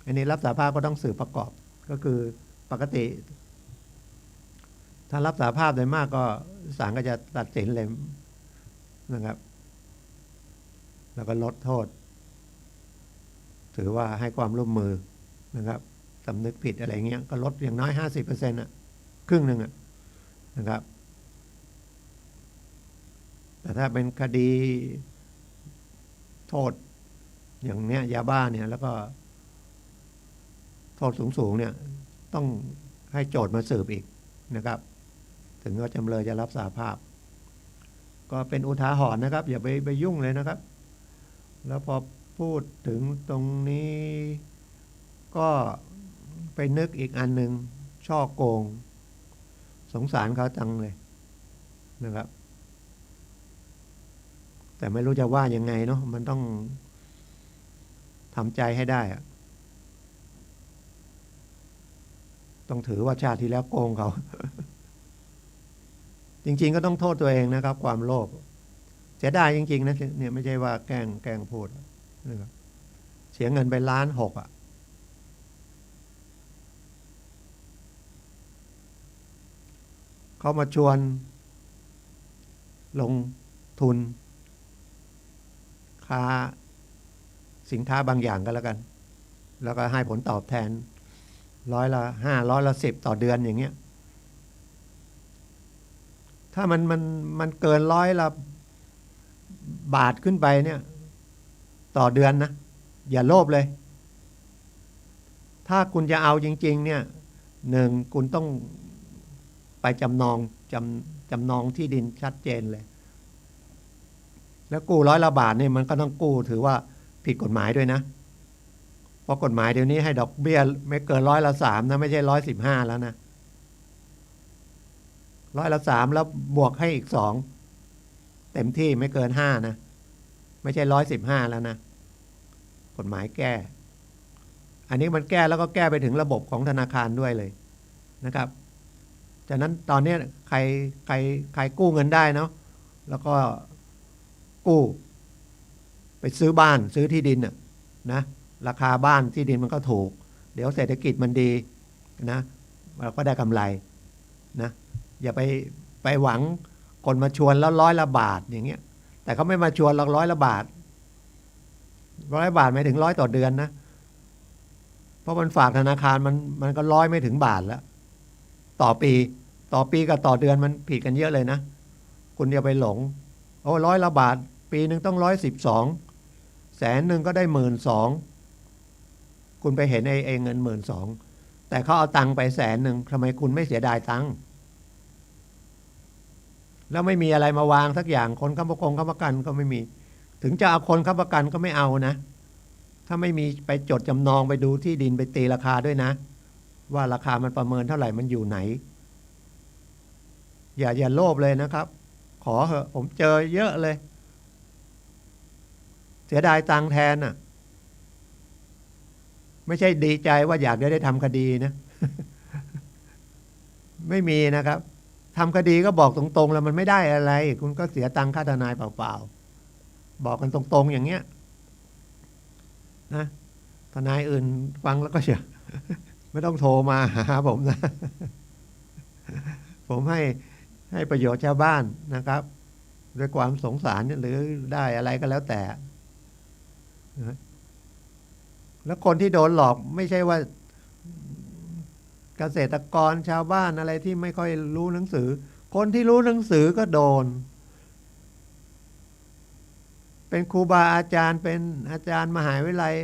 อันนี้รับสารภาพก็ต้องสืบประกอบก็คือปกติถ้ารับสารภาพโดยมากก็ศาลก็จะตัดสินเลยนะครับแล้วก็ลดโทษถือว่าให้ความร่วมมือนะครับสำนึกผิดอะไรเงี้ยก็ลดอย่างน้อย 50% ครึ่งหนึ่งนะครับแต่ถ้าเป็นคดีโทษอย่างเนี้ยยาบ้าเนี่ยแล้วก็โทษสูงเนี่ยต้องให้โจทย์มาสืบอีกนะครับถึงว่าจำเลยจะรับสารภาพก็เป็นอุทาหรณ์นะครับอย่าไปยุ่งเลยนะครับแล้วพอพูดถึงตรงนี้ก็ไปนึกอีกอันหนึ่งช่อโกงสงสารเขาจังเลยนะครับแต่ไม่รู้จะว่ายังไงเนาะมันต้องทำใจให้ได้ต้องถือว่าชาติที่แล้วโกงเขา จริงๆก็ต้องโทษตัวเองนะครับความโลภเสียดายจริงๆนะเนี่ยไม่ใช่ว่าแกล้งพูดนะครับเสียเงินไป1.6 ล้านเขามาชวนลงทุนค้าสินค้าบางอย่างก็แล้วกันแล้วก็ให้ผลตอบแทน5%, 10%ต่อเดือนอย่างเงี้ยถ้ามันเกิน100 บาทขึ้นไปเนี่ยต่อเดือนนะอย่าโลภเลยถ้าคุณจะเอาจริงๆเนี่ย1คุณต้องไปจำนองที่ดินชัดเจนเลยแล้วกู้100 บาทเนี่ยมันก็ต้องกู้ถือว่าผิดกฎหมายด้วยนะเพราะกฎหมายเดี๋ยวนี้ให้ดอกเบี้ยไม่เกิน3%นะไม่ใช่115แล้วนะ3%แล้วบวกให้อีก2เต็มที่ไม่เกิน5นะไม่ใช่115แล้วนะกฎหมายแก้อันนี้มันแก้แล้วก็แก้ไปถึงระบบของธนาคารด้วยเลยนะครับฉะนั้นตอนนี้ใครกู้เงินได้เนาะแล้วก็กู้ไปซื้อบ้านซื้อที่ดินนะราคาบ้านที่ดินมันก็ถูกเดี๋ยวเศรษฐกิจมันดี นะเราก็ได้กำไรนะอย่าไปหวังคนมาชวนแล้ว100 ละบาทอย่างเงี้ยแต่เขาไม่มาชวนหรอก100 ละบาท100 บาทไม่ถึง100 ต่อเดือนนะเพราะมันฝากธนาคารมันก็100ไม่ถึงบาทแล้วต่อปีกับต่อเดือนมันผิดกันเยอะเลยนะคุณอย่าไปหลงโอ้100 ละบาทปีหนึ่งต้อง112100,000ก็ได้12,000คุณไปเห็นไอ้เงิน12,000แต่เขาเอาตังค์ไป100,000ทำไมคุณไม่เสียดายตังค์แล้วไม่มีอะไรมาวางสักอย่างคนค้ำประกันก็ไม่มีถึงจะเอาคนค้ำประกันก็ไม่เอานะถ้าไม่มีไปจดจำนองไปดูที่ดินไปตีราคาด้วยนะว่าราคามันประเมินเท่าไหร่มันอยู่ไหนอย่าโลภเลยนะครับขอเหอะผมเจอเยอะเลยเสียดายตังค์แทนน่ะไม่ใช่ดีใจว่าอยากได้ทำคดีนะไม่มีนะครับทำคดีก็บอกตรงๆแล้วมันไม่ได้อะไรคุณก็เสียตังค่าทนายเปล่าๆบอกกันตรงๆอย่างเงี้ยนะทนายอื่นฟังแล้วก็อย่าไม่ต้องโทรมาหาผมนะผมให้ประโยชน์ชาวบ้านนะครับด้วยความสงสารหรือได้อะไรก็แล้วแต่แล้วคนที่โดนหลอกไม่ใช่ว่าเกษตรกรชาวบ้านอะไรที่ไม่ค่อยรู้หนังสือคนที่รู้หนังสือก็โดนเป็นครูบาอาจารย์เป็นอาจารย์มหาวิทยาลัย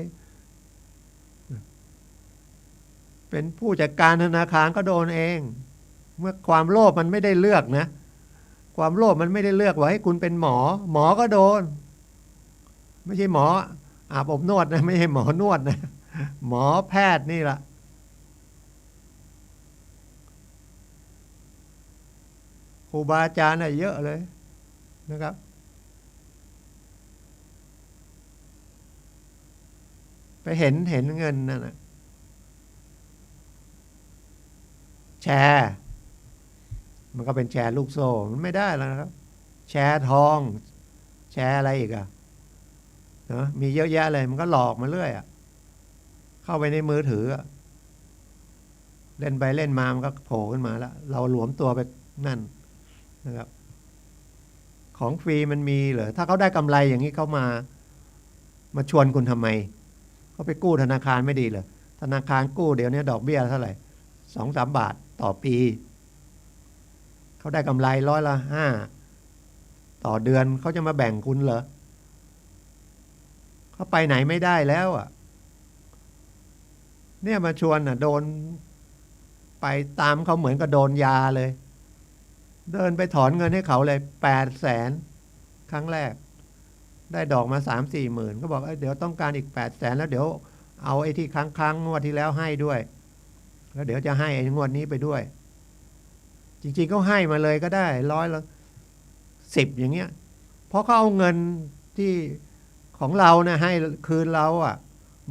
เป็นผู้จัดการธนาคารก็โดนเองเมื่อความโลภมันไม่ได้เลือกนะความโลภมันไม่ได้เลือกว่าให้คุณเป็นหมอก็โดนไม่ใช่หมออาบอบนวดนะไม่ใช่หมอนวดนะหมอแพทย์นี่แหละครูบาอาจารย์เยอะเลยนะครับไปเห็นเงินนั่นนะแชร์มันก็เป็นแชร์ลูกโซ่มันไม่ได้แล้วนะครับแชร์ทองแชร์อะไรอีกอะนะมีเยอะแยะเลยมันก็หลอกมาเรื่อยอะเข้าไปในมือถือเล่นไปเล่นมามันก็โผล่ขึ้นมาแล้วเราหลวมตัวไปนั่นนะครับของฟรีมันมีเหรอถ้าเขาได้กำไรอย่างนี้เขามาชวนคุณทำไมเขาไปกู้ธนาคารไม่ดีเหรอธนาคารกู้เดี๋ยวนี้ดอกเบี้ยเท่าไหร่2-3 บาทต่อปีเขาได้กำไร5%ต่อเดือนเขาจะมาแบ่งคุณเหรอเขาไปไหนไม่ได้แล้วอ่ะเนี่ยมาชวนโดนไปตามเขาเหมือนกับโดนยาเลยเดินไปถอนเงินให้เขาเลย800,000ครั้งแรกได้ดอกมา3-4 หมื่นก็บอกเดี๋ยวต้องการอีก800,000แล้วเดี๋ยวเอาไอ้ที่ค้างงวดที่แล้วให้ด้วยแล้วเดี๋ยวจะให้ไอ้งวดนี้ไปด้วยจริงๆเขาให้มาเลยก็ได้110อย่างเงี้ยเพราะเขาเอาเงินที่ของเรานะให้คืนเราอ่ะ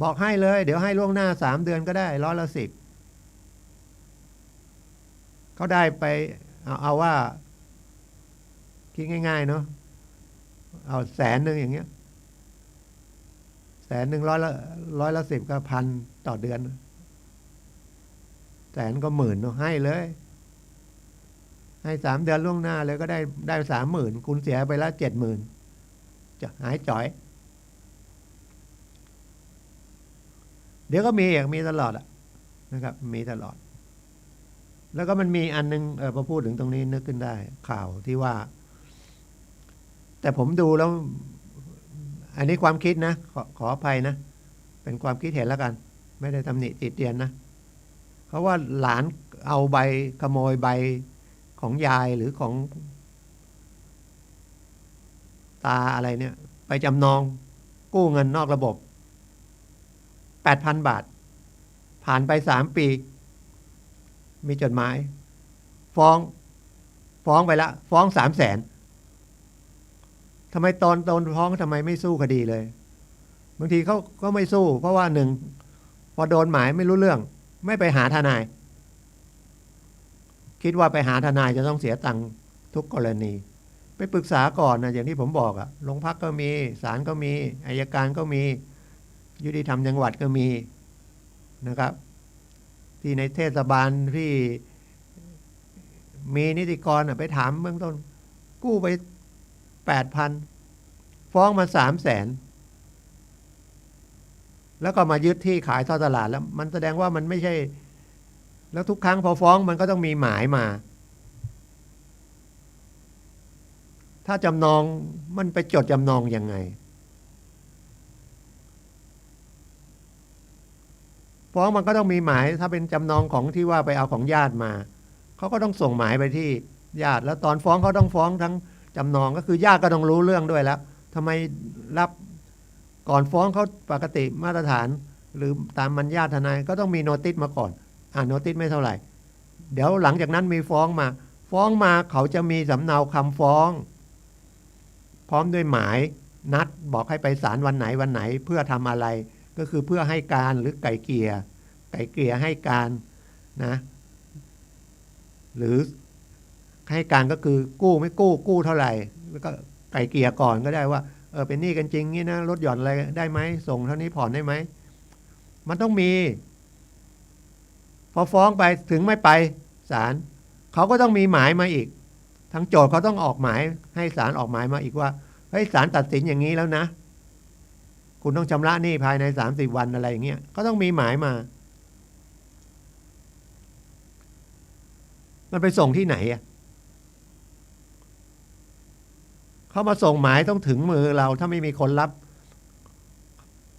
บอกให้เลยเดี๋ยวให้ล่วงหน้า3 เดือนก็ได้110เขาได้ไปเอาว่าคิดง่ายๆเนาะเอา100,000อย่างเงี้ย100,000110ก็1,000ต่อเดือน100,000ก็10,000เนาะให้เลยให้3 เดือนล่วงหน้าเลยก็ได้30,000คุณเสียไปละ70,000จะหายจ่อยเดี๋ยวก็มีตลอดนะครับมีตลอดแล้วก็มันมีอันนึงพอพูดถึงตรงนี้นึกขึ้นได้ข่าวที่ว่าแต่ผมดูแล้วอันนี้ความคิดนะขออภัยนะเป็นความคิดเห็นแล้วกันไม่ได้ตำหนิติเตียนนะเขาว่าหลานเอาใบขโมยใบของยายหรือของตาอะไรเนี่ยไปจำนองกู้เงินนอกระบบ 8,000 บาทผ่านไป3 ปีมีจดหมายฟ้องไปละฟ้อง300,000ทำไมตอนฟ้องทำไมไม่สู้คดีเลยบางทีเขาก็ไม่สู้เพราะว่าหนึ่งพอโดนหมายไม่รู้เรื่องไม่ไปหาทนายคิดว่าไปหาทนายจะต้องเสียตังค์ทุกกรณีไปปรึกษาก่อนนะอย่างที่ผมบอกโรงพักก็มีศาลก็มีอัยการก็มียุติธรรมจังหวัดก็มีนะครับ ที่ในเทศบาลที่มีนิติกรไปถามเบื้องต้นกู้ไป8,000ฟ้องมา300,000แล้วก็มายึดที่ขายทอดตลาดแล้วมันแสดงว่ามันไม่ใช่แล้วทุกครั้งพอฟ้องมันก็ต้องมีหมายมาถ้าจำนองมันไปจดจำนองยังไงฟ้องมันก็ต้องมีหมายถ้าเป็นจำนองของที่ว่าไปเอาของญาติมาเขาก็ต้องส่งหมายไปที่ญาติแล้วตอนฟ้องเขาต้องฟ้องทั้งจำนองก็คือญาติก็ต้องรู้เรื่องด้วยแล้วทำไมรับก่อนฟ้องเขาปกติมาตรฐานหรือตามมัญญาทนายก็ต้องมีโนติสมาก่อนโนติสไม่เท่าไหร่เดี๋ยวหลังจากนั้นมีฟ้องมาเขาจะมีสำเนาคำฟ้องพร้อมด้วยหมายนัดบอกให้ไปศาลวันไหนเพื่อทำอะไรก็คือเพื่อให้การหรือไกล่เกลี่ยให้การนะหรือให้การก็คือกู้ไม่กู้เท่าไหร่แล้วก็ไกล่เกลี่ยก่อนก็ได้ว่าเป็นหนี้กันจริงงี้นะลดหย่อนอะไรได้ไหมส่งเท่านี้ผ่อนได้ไหมมันต้องมีพอฟ้องไปถึงไม่ไปศาลเขาก็ต้องมีหมายมาอีกทางโจทก์เขาต้องออกหมายให้ศาลออกหมายมาอีกว่าเฮ้ยศาลตัดสินอย่างนี้แล้วนะคุณต้องชำระหนี้ภายใน30 วันอะไรอย่างเงี้ยก็ต้องมีหมายมามันไปส่งที่ไหนอ่ะเขามาส่งหมายต้องถึงมือเราถ้าไม่มีคนรับ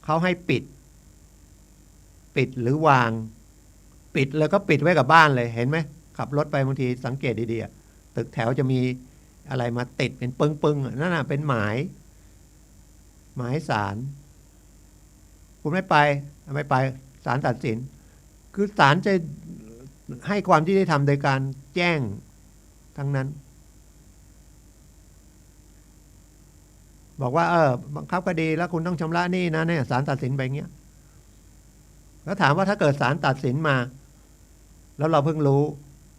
เขาให้ปิดหรือวางปิดแล้วก็ปิดไว้กับบ้านเลยเห็นไหมขับรถไปบางทีสังเกตดีๆตึกแถวจะมีอะไรมาติดเป็นปึ้งนั่นน่ะเป็นหมายศาลคุณไม่ไปศาลตัดสินคือศาลจะให้ความยุติธรรมโดยการแจ้งทั้งนั้นบอกว่าบังคับคดีแล้วคุณต้องชำระหนี้นะเนี่ยศาลตัดสินไปเงี้ยแล้วถามว่าถ้าเกิดศาลตัดสินมาแล้วเราเพิ่งรู้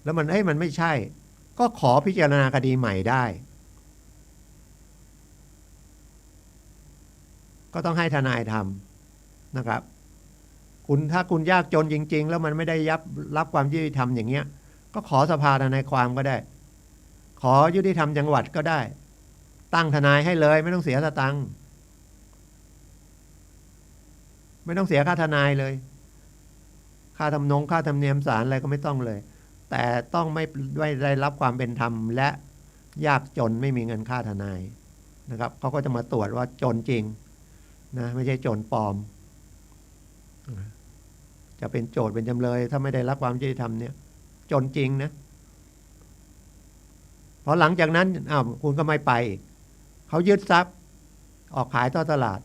แล้วมันไม่ใช่ก็ขอพิจารณาคดีใหม่ได้ก็ต้องให้ทนายทำนะครับถ้าคุณยากจนจริงๆแล้วมันไม่ได้รับความยุติธรรมอย่างเงี้ยก็ขอสภาทนายความก็ได้ขอยุติธรรมจังหวัดก็ได้ตั้งทนายให้เลยไม่ต้องเสียสตังค์ไม่ต้องเสียค่าทนายเลยค่าธรรมเนียมศาลอะไรก็ไม่ต้องเลยแต่ต้องไม่ได้รับความเป็นธรรมและยากจนไม่มีเงินค่าทนายนะครับเขาก็จะมาตรวจว่าจนจริงนะไม่ใช่โจรปลอมจะเป็นโจทย์เป็นจำเลยถ้าไม่ได้รับความยุติธรรมเนี่ยจนจริงนะพอหลังจากนั้นคุณก็ไม่ไปเขายึดทรัพย์ออกขายต่อตลาด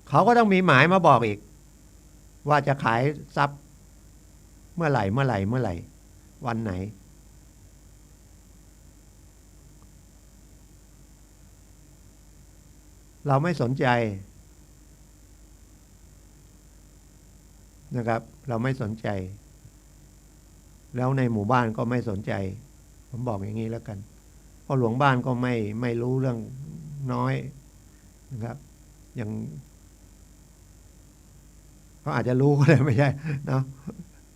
เขาก็ต้องมีหมายมาบอกอีกว่าจะขายทรัพย์เมื่อไหร่วันไหนเราไม่สนใจนะครับเราไม่สนใจแล้วในหมู่บ้านก็ไม่สนใจผมบอกอย่างนี้แล้วกันเพราะหลวงบ้านก็ไม่รู้เรื่องน้อยนะครับอย่างเขาอาจจะรู้ก็ได้ไม่ใช่เนาะ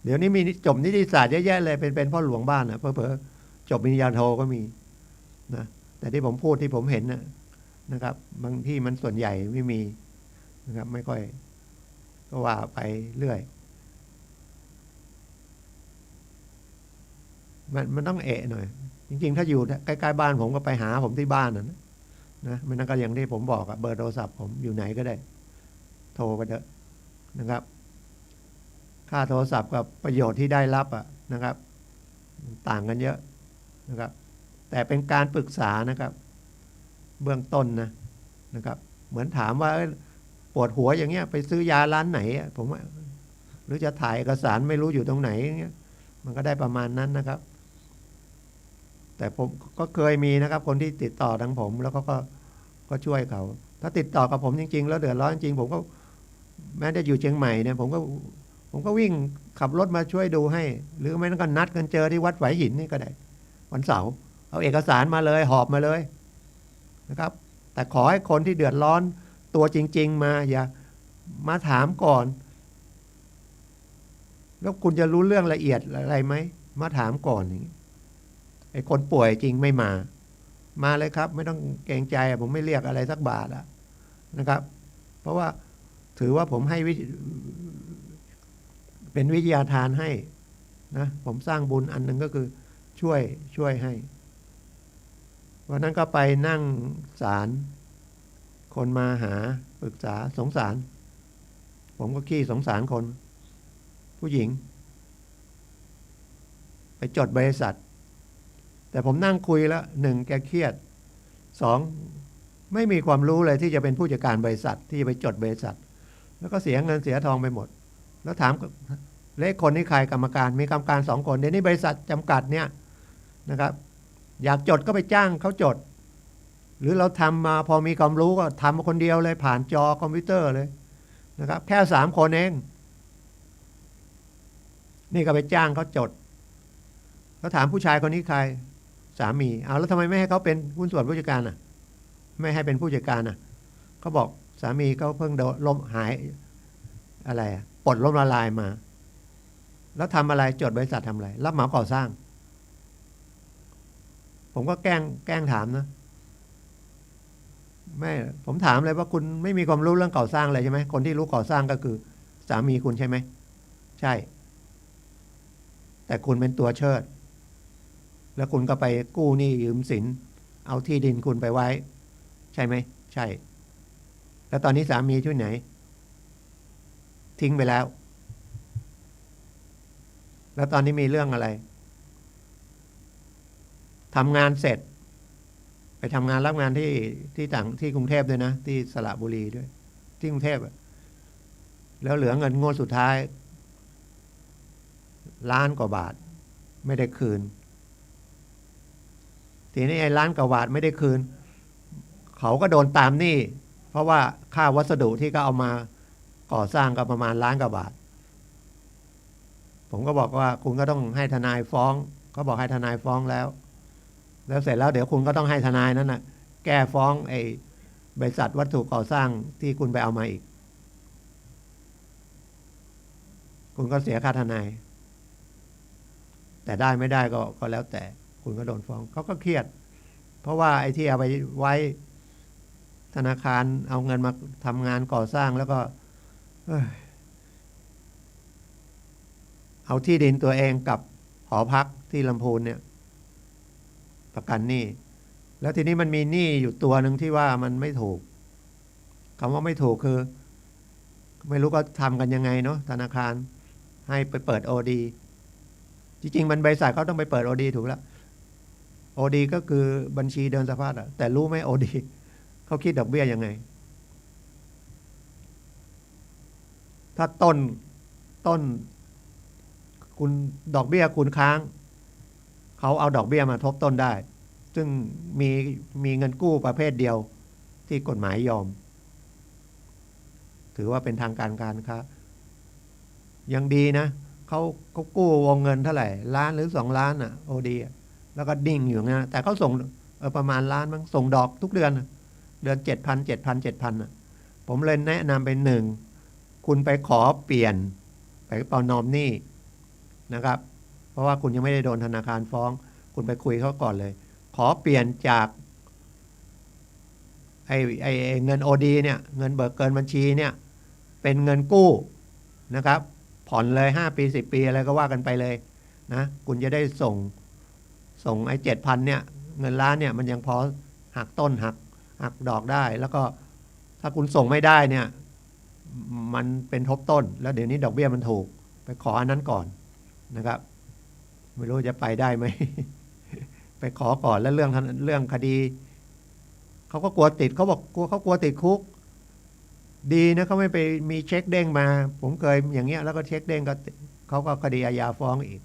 เดี๋ยวนี้มีจบนิติศาสตร์เยอะแยะเลยเป็นพ่อหลวงบ้านนะเผลอจบปริญญาโทก็มีนะแต่ที่ผมพูดที่ผมเห็นนะครับบางที่มันส่วนใหญ่ไม่มีนะครับไม่ค่อยก็ว่าไปเรื่อยมันต้องหน่อยจริงๆถ้าอยู่ใกล้ๆบ้านผมก็ไปหาผมที่บ้านนะไม่นั้นก็อย่างที่ผมบอกเบอร์โทรศัพท์ผมอยู่ไหนก็ได้โทรไปเถอะนะครับค่าโทรศัพท์กับประโยชน์ที่ได้รับนะครับต่างกันเยอะนะครับแต่เป็นการปรึกษานะครับเบื้องต้นนะครับเหมือนถามว่าปวดหัวอย่างเงี้ยไปซื้อยาร้านไหนผมว่าหรือจะถ่ายเอกสารไม่รู้อยู่ตรงไหนเงี้ยมันก็ได้ประมาณนั้นนะครับแต่ผมก็เคยมีนะครับคนที่ติดต่อทางผมแล้วก็ช่วยเขาถ้าติดต่อกับผมจริงๆแล้วเดือดร้อนจริงผมก็แม้จะอยู่เชียงใหม่เนี่ยผมก็วิ่งขับรถมาช่วยดูให้หรือไม่นั้นก็นัดกันเจอที่วัดไหวหินนี่ก็ได้วันเสาร์เอาเอกสารมาเลยหอบมาเลยนะครับแต่ขอให้คนที่เดือดร้อนตัวจริงๆมาอย่ามาถามก่อน แล้วคุณจะรู้เรื่องละเอียดอะไรไหมมาถามก่อนอย่างนี้ไอ้คนป่วยจริงไม่มาเลยครับ ไม่ต้องเกรงใจผมไม่เรียกอะไรสักบาทนะครับ เพราะว่าถือว่าผมให้เป็นวิทยาทานให้นะผมสร้างบุญอันหนึ่งก็คือช่วยให้วันนั้นก็ไปนั่งศาลคนมาหาปรึกษาสงสารผมก็ขี้สงสารคนผู้หญิงไปจดบริษัทแต่ผมนั่งคุยแล้วหนึ่งแกเครียดสองไม่มีความรู้เลยที่จะเป็นผู้จัดการบริษัทที่จะไปจดบริษัทแล้วก็เสียเงินเสียทองไปหมดแล้วถามเลขคนนี่ใครกรรมการมีกรรมการ2 คนเดี๋ยวนี้บริษัทจำกัดเนี่ยนะครับอยากจดก็ไปจ้างเขาจดหรือเราทำมาพอมีความรู้ก็ทำคนเดียวเลยผ่านจอคอมพิวเตอร์เลยนะครับแค่3 คนเองนี่ก็ไปจ้างเขาจดแล้วถามผู้ชายคนนี้ใครสามีเอาแล้วทำไมไม่ให้เขาเป็นหุ้นส่วนผู้จัดการไม่ให้เป็นผู้จัดการเขาบอกสามีเขาเพิ่งล้มหายอะไรปลดล้มละลายมาแล้วทำอะไรจดบริษัททำอะไรรับเหมาก่อสร้างผมก็แกล้งถามนะไม่ผมถามเลยว่าคุณไม่มีความรู้เรื่องก่อสร้างเลยใช่ไหมคนที่รู้ก่อสร้างก็คือสามีคุณใช่ไหมใช่แต่คุณเป็นตัวเชิดแล้วคุณก็ไปกู้หนี้ยืมสินเอาที่ดินคุณไปไว้ใช่ไหมใช่แล้วตอนนี้สามีที่ไหนทิ้งไปแล้วแล้วตอนนี้มีเรื่องอะไรทำงานเสร็จไปทำงานรับงานที่ต่างที่กรุงเทพด้วยนะที่สระบุรีด้วยที่กรุงเทพแล้วเหลือเงินงวดสุดท้าย1,000,000 กว่าบาทไม่ได้คืนทีนี้ไอ้1,000,000 กว่าบาทไม่ได้คืนเขาก็โดนตามหนี้เพราะว่าค่าวัสดุที่ก็เอามาก่อสร้างก็ประมาณ1,000,000 กว่าบาทผมก็บอกว่าคุณก็ต้องให้ทนายฟ้องเขาบอกให้ทนายฟ้องแล้วเสร็จแล้วเดี๋ยวคุณก็ต้องให้ทนายนั้นแก้ฟ้องไอ้บริษัทวัตถุก่อสร้างที่คุณไปเอามาอีกคุณก็เสียค่าทนายแต่ได้ไม่ได้ก็แล้วแต่คุณก็โดนฟ้องเขาก็เครียดเพราะว่าไอ้ที่เอาไปไว้ธนาคารเอาเงินมาทำงานก่อสร้างแล้วก็เอาที่ดินตัวเองกับหอพักที่ลำพูนเนี่ยประกันหนี้แล้วทีนี้มันมีหนี้อยู่ตัวหนึ่งที่ว่ามันไม่ถูกคำว่าไม่ถูกคือไม่รู้ก็ทำกันยังไงเนาะธนาคารให้ไปเปิด OD จริงๆมันบริษัทเขาต้องไปเปิด OD ถูกแล้ว OD ก็คือบัญชีเดินสะพัดแต่รู้ไหม OD เขาคิดดอกเบี้ยยังไงถ้าต้นคุณดอกเบี้ยคุณค้างเขาเอาดอกเบี้ยมาทบต้นได้ซึ่งมีเงินกู้ประเภทเดียวที่กฎหมายยอมถือว่าเป็นทางการค้ายังดีนะเขากู้วงเงินเท่าไหร่1,000,000 หรือ 2,000,000ODแล้วก็ดิ่งอยู่นะแต่เขาส่งประมาณ1,000,000มั้งส่งดอกทุกเดือน7,000ผมเลยแนะนำเป็น1คุณไปขอเปลี่ยนไปประนอมหนี้นะครับเพราะว่าคุณยังไม่ได้โดนธนาคารฟ้องคุณไปคุยเขาก่อนเลยขอเปลี่ยนจากไอ้เงิน OD เนี่ยเงินเบิกเกินบัญชีเนี่ยเป็นเงินกู้นะครับผ่อนเลย5 ปี10 ปีอะไรก็ว่ากันไปเลยนะคุณจะได้ส่งไอ้ 7,000 เนี่ยเงิน1,000,000เนี่ยมันยังพอหักต้นหักดอกได้แล้วก็ถ้าคุณส่งไม่ได้เนี่ยมันเป็นทบต้นแล้วเดี๋ยวนี้ดอกเบี้ยมันถูกไปขออันนั้นก่อนนะครับไม่รู้จะไปได้ไหม ไปขอก่อนแล้วเรื่องคดีเขาก็กลัวติดเขาบอกเขากลัวติดคุกดีนะเขาไม่ไปมีเช็คเด้งมาผมเคยอย่างเงี้ยแล้วก็เช็คเด้งก็เขาก็คดีอาญาฟ้องอีก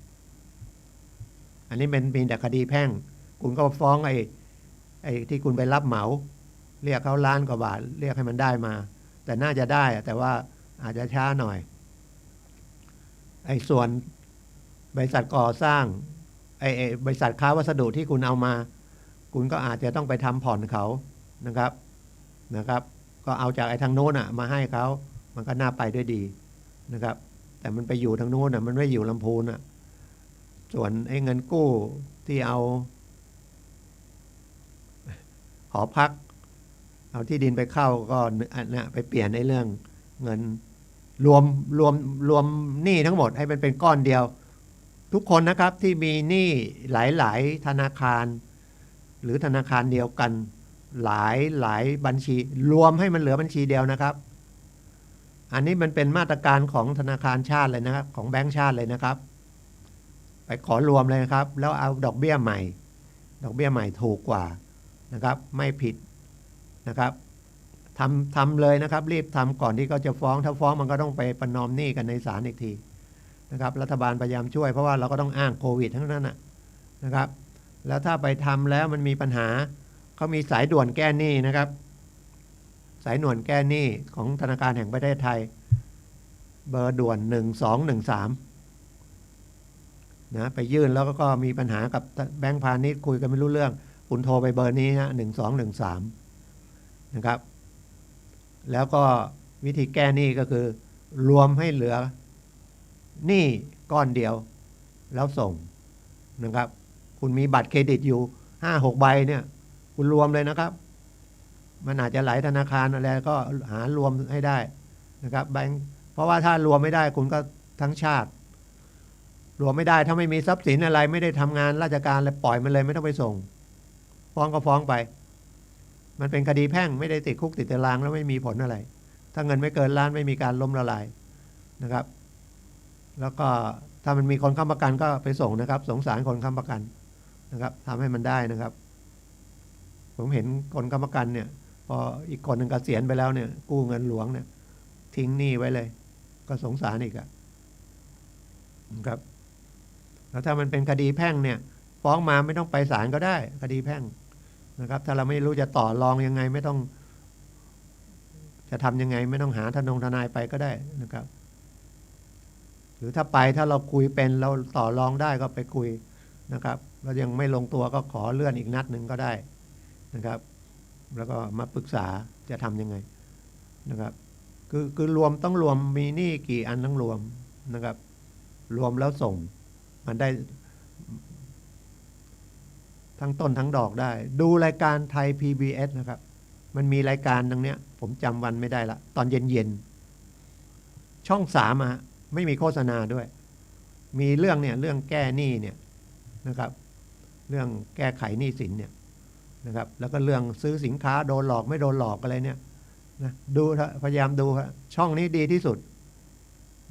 อันนี้เป็นแต่คดีแพ่งคุณก็ฟ้องไอ้ที่คุณไปรับเหมาเรียกเขา1,000,000 กว่าบาทเรียกให้มันได้มาแต่น่าจะได้แต่ว่าอาจจะช้าหน่อยไอ้ส่วนบริษัทก่อสร้างไอ้บริษัทค้าวัสดุที่คุณเอามาคุณก็อาจจะต้องไปทำผ่อนเขานะครับก็เอาจากไอ้ทางโน้นมาให้เขามันก็น่าไปด้วยดีนะครับ แต่มันไปอยู่ทางโน้นอ่ะมันไม่อยู่ลำพูนอ่ะส่วนไอ้เงินกู้ที่เอาหอพักเอาที่ดินไปเข้าก็เนี่ยไปเปลี่ยนในเรื่องเงินรวมรวมรวมหนี้ทั้งหมดให้มันเป็นก้อนเดียวทุกคนนะครับที่มีหนี้หลายๆธนาคารหรือธนาคารเดียวกันหลายบัญชีรวมให้มันเหลือบัญชีเดียวนะครับอันนี้มันเป็นมาตรการของธนาคารชาติเลยนะครับของแบงก์ชาติเลยนะครับไปขอรวมเลยนะครับแล้วเอาดอกเบี้ยใหม่ถูกกว่านะครับไม่ผิดนะครับทำเลยนะครับรีบทำก่อนที่เขาจะฟ้องถ้าฟ้องมันก็ต้องไปประนอมหนี้กันในศาลอีกทีนะครับรัฐบาลพยายามช่วยเพราะว่าเราก็ต้องอ้างโควิดทั้งนั้นนะครับแล้วถ้าไปทำแล้วมันมีปัญหาเขามีสายด่วนแก้หนี้นะครับสายด่วนแก้หนี้ของธนาคารแห่งประเทศไทยเบอร์ด่วน1213นะไปยื่นแล้วก็มีปัญหากับแบงก์พาณิชย์คุยกันไม่รู้เรื่องคุณโทรไปเบอร์นี้นะ1213นะครับแล้วก็วิธีแก้หนี้ก็คือรวมให้เหลือหนี้ก้อนเดียวแล้วส่งนะครับคุณมีบัตรเครดิตอยู่ 5-6 ใบเนี่ยคุณรวมเลยนะครับมันอาจจะหลายธนาคารอะไรก็หารวมให้ได้นะครับแบงค์เพราะว่าถ้ารวมไม่ได้คุณก็ทั้งชาติรวมไม่ได้ถ้าไม่มีทรัพย์สินอะไรไม่ได้ทำงานราชการเลยปล่อยมันเลยไม่ต้องไปส่งฟ้องก็ฟ้องไปมันเป็นคดีแพ่งไม่ได้ติดคุกติดตารางแล้วไม่มีผลอะไรถ้าเงินไม่เกินล้านไม่มีการล้มละลายนะครับแล้วก็ถ้ามันมีคนค้ำประกันก็ไปส่งนะครับสงสารคนค้ำประกันนะครับทำให้มันได้นะครับผมเห็นคนค้ำประกันเนี่ยพออีกคนหนึ่งเกษียณไปแล้วเนี่ยกู้เงินหลวงเนี่ยทิ้งหนี้ไว้เลยก็สงสารอีกนะครับแล้วถ้ามันเป็นคดีแพ่งเนี่ยฟ้องมาไม่ต้องไปศาลก็ได้คดีแพ่งนะครับถ้าเราไม่รู้จะต่อรองยังไงไม่ต้องจะทำยังไงไม่ต้องหาทนายไปก็ได้นะครับหรือถ้าเราคุยเป็นเราต่อรองได้ก็ไปคุยนะครับเรายังไม่ลงตัวก็ขอเลื่อนอีกนัดหนึ่งก็ได้นะครับแล้วก็มาปรึกษาจะทำยังไงนะครับคือรวมต้องรวมมีหนี้กี่อันต้องรวมนะครับรวมแล้วส่งมันได้ทั้งต้นทั้งดอกได้ดูรายการไทย PBS นะครับมันมีรายการตรงเนี้ยผมจำวันไม่ได้ละตอนเย็นช่อง3ไม่มีโฆษณาด้วยมีเรื่องเนี่ยเรื่องแก้หนี้เนี่ยนะครับเรื่องแก้ไขหนี้สินเนี่ยนะครับแล้วก็เรื่องซื้อสินค้าโดนหลอกไม่โดนหลอกอะไรเนี่ยนะดูพยายามดูช่องนี้ดีที่สุด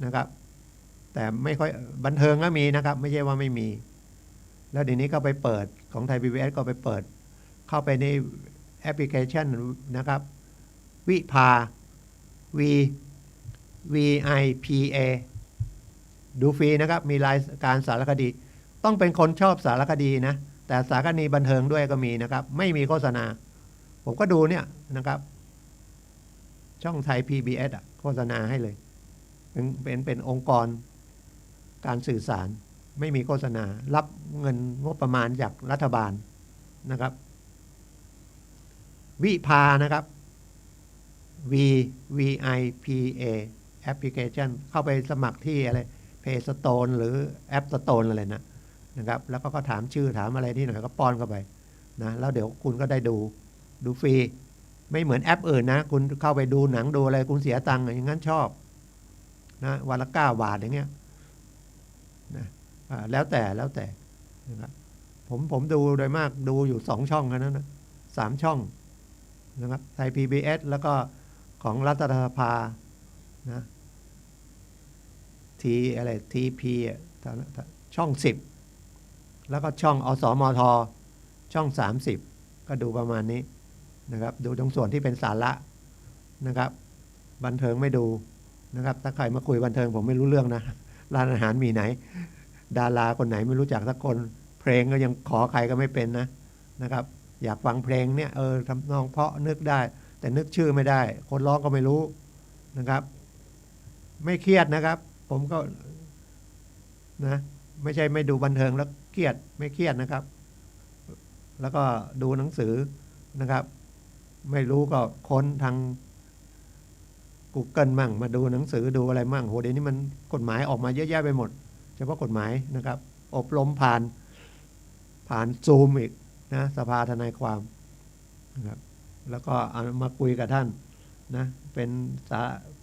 นะครับแต่ไม่ค่อยบันเทิงก็มีนะครับไม่ใช่ว่าไม่มีแล้วเดี๋ยวนี้ก็ไปเปิดของไทย PBS ก็ไปเปิดเข้าไปในแอปพลิเคชันนะครับวิภา VIPA ดูฟรีนะครับมีรายการสารคดีต้องเป็นคนชอบสารคดีนะแต่สารคดีบันเทิงด้วยก็มีนะครับไม่มีโฆษณาผมก็ดูเนี่ยนะครับช่องไทย PBS โฆษณาให้เลยเป็นองค์กรการสื่อสารไม่มีโฆษณารับเงินงบประมาณจากรัฐบาลนะครับวิภานะครับ VIPA แอปพลิเคชันเข้าไปสมัครที่อะไร Play Store หรือ App Store อะไรนะครับแล้วก็ถามชื่อถามอะไรที่หน่อยก็ป้อนเข้าไปนะแล้วเดี๋ยวคุณก็ได้ดูฟรีไม่เหมือนแอปอื่นนะคุณเข้าไปดูหนังดูอะไรคุณเสียตังค์อย่างนั้นชอบนะวันละ9 บาทอย่างเงี้ยนะแล้วแต่นะครับผมดูโดยมากดูอยู่2 ช่องแค่นั้นนะ3 ช่องนะครับไทย PBS แล้วก็ของรัฐสภานะTP ช่อง10แล้วก็ช่องอสมทช่อง30ก็ดูประมาณนี้นะครับดูตรงส่วนที่เป็นสาระนะครับบันเทิงไม่ดูนะครับถ้าใครมาคุยบันเทิงผมไม่รู้เรื่องนะร้านอาหารมีไหนดาราคนไหนไม่รู้จักสักคนเพลงก็ยังขอใครก็ไม่เป็นนะครับอยากฟังเพลงเนี่ยทำนองเพราะนึกได้แต่นึกชื่อไม่ได้คนร้องก็ไม่รู้นะครับไม่เครียดนะครับผมก็นะไม่ใช่ไม่ดูบันเทิงแล้วเครียดไม่เครียดนะครับแล้วก็ดูหนังสือนะครับไม่รู้ก็ค้นทาง Google มั่งมาดูหนังสือดูอะไรมั่งโหเดี๋ยวนี้มันกฎหมายออกมาเยอะแยะไปหมดเฉพาะกฎหมายนะครับอบรมผ่านซูมอีกนะสภาทนายความนะครับแล้วก็เอามาคุยกับท่านนะเป็น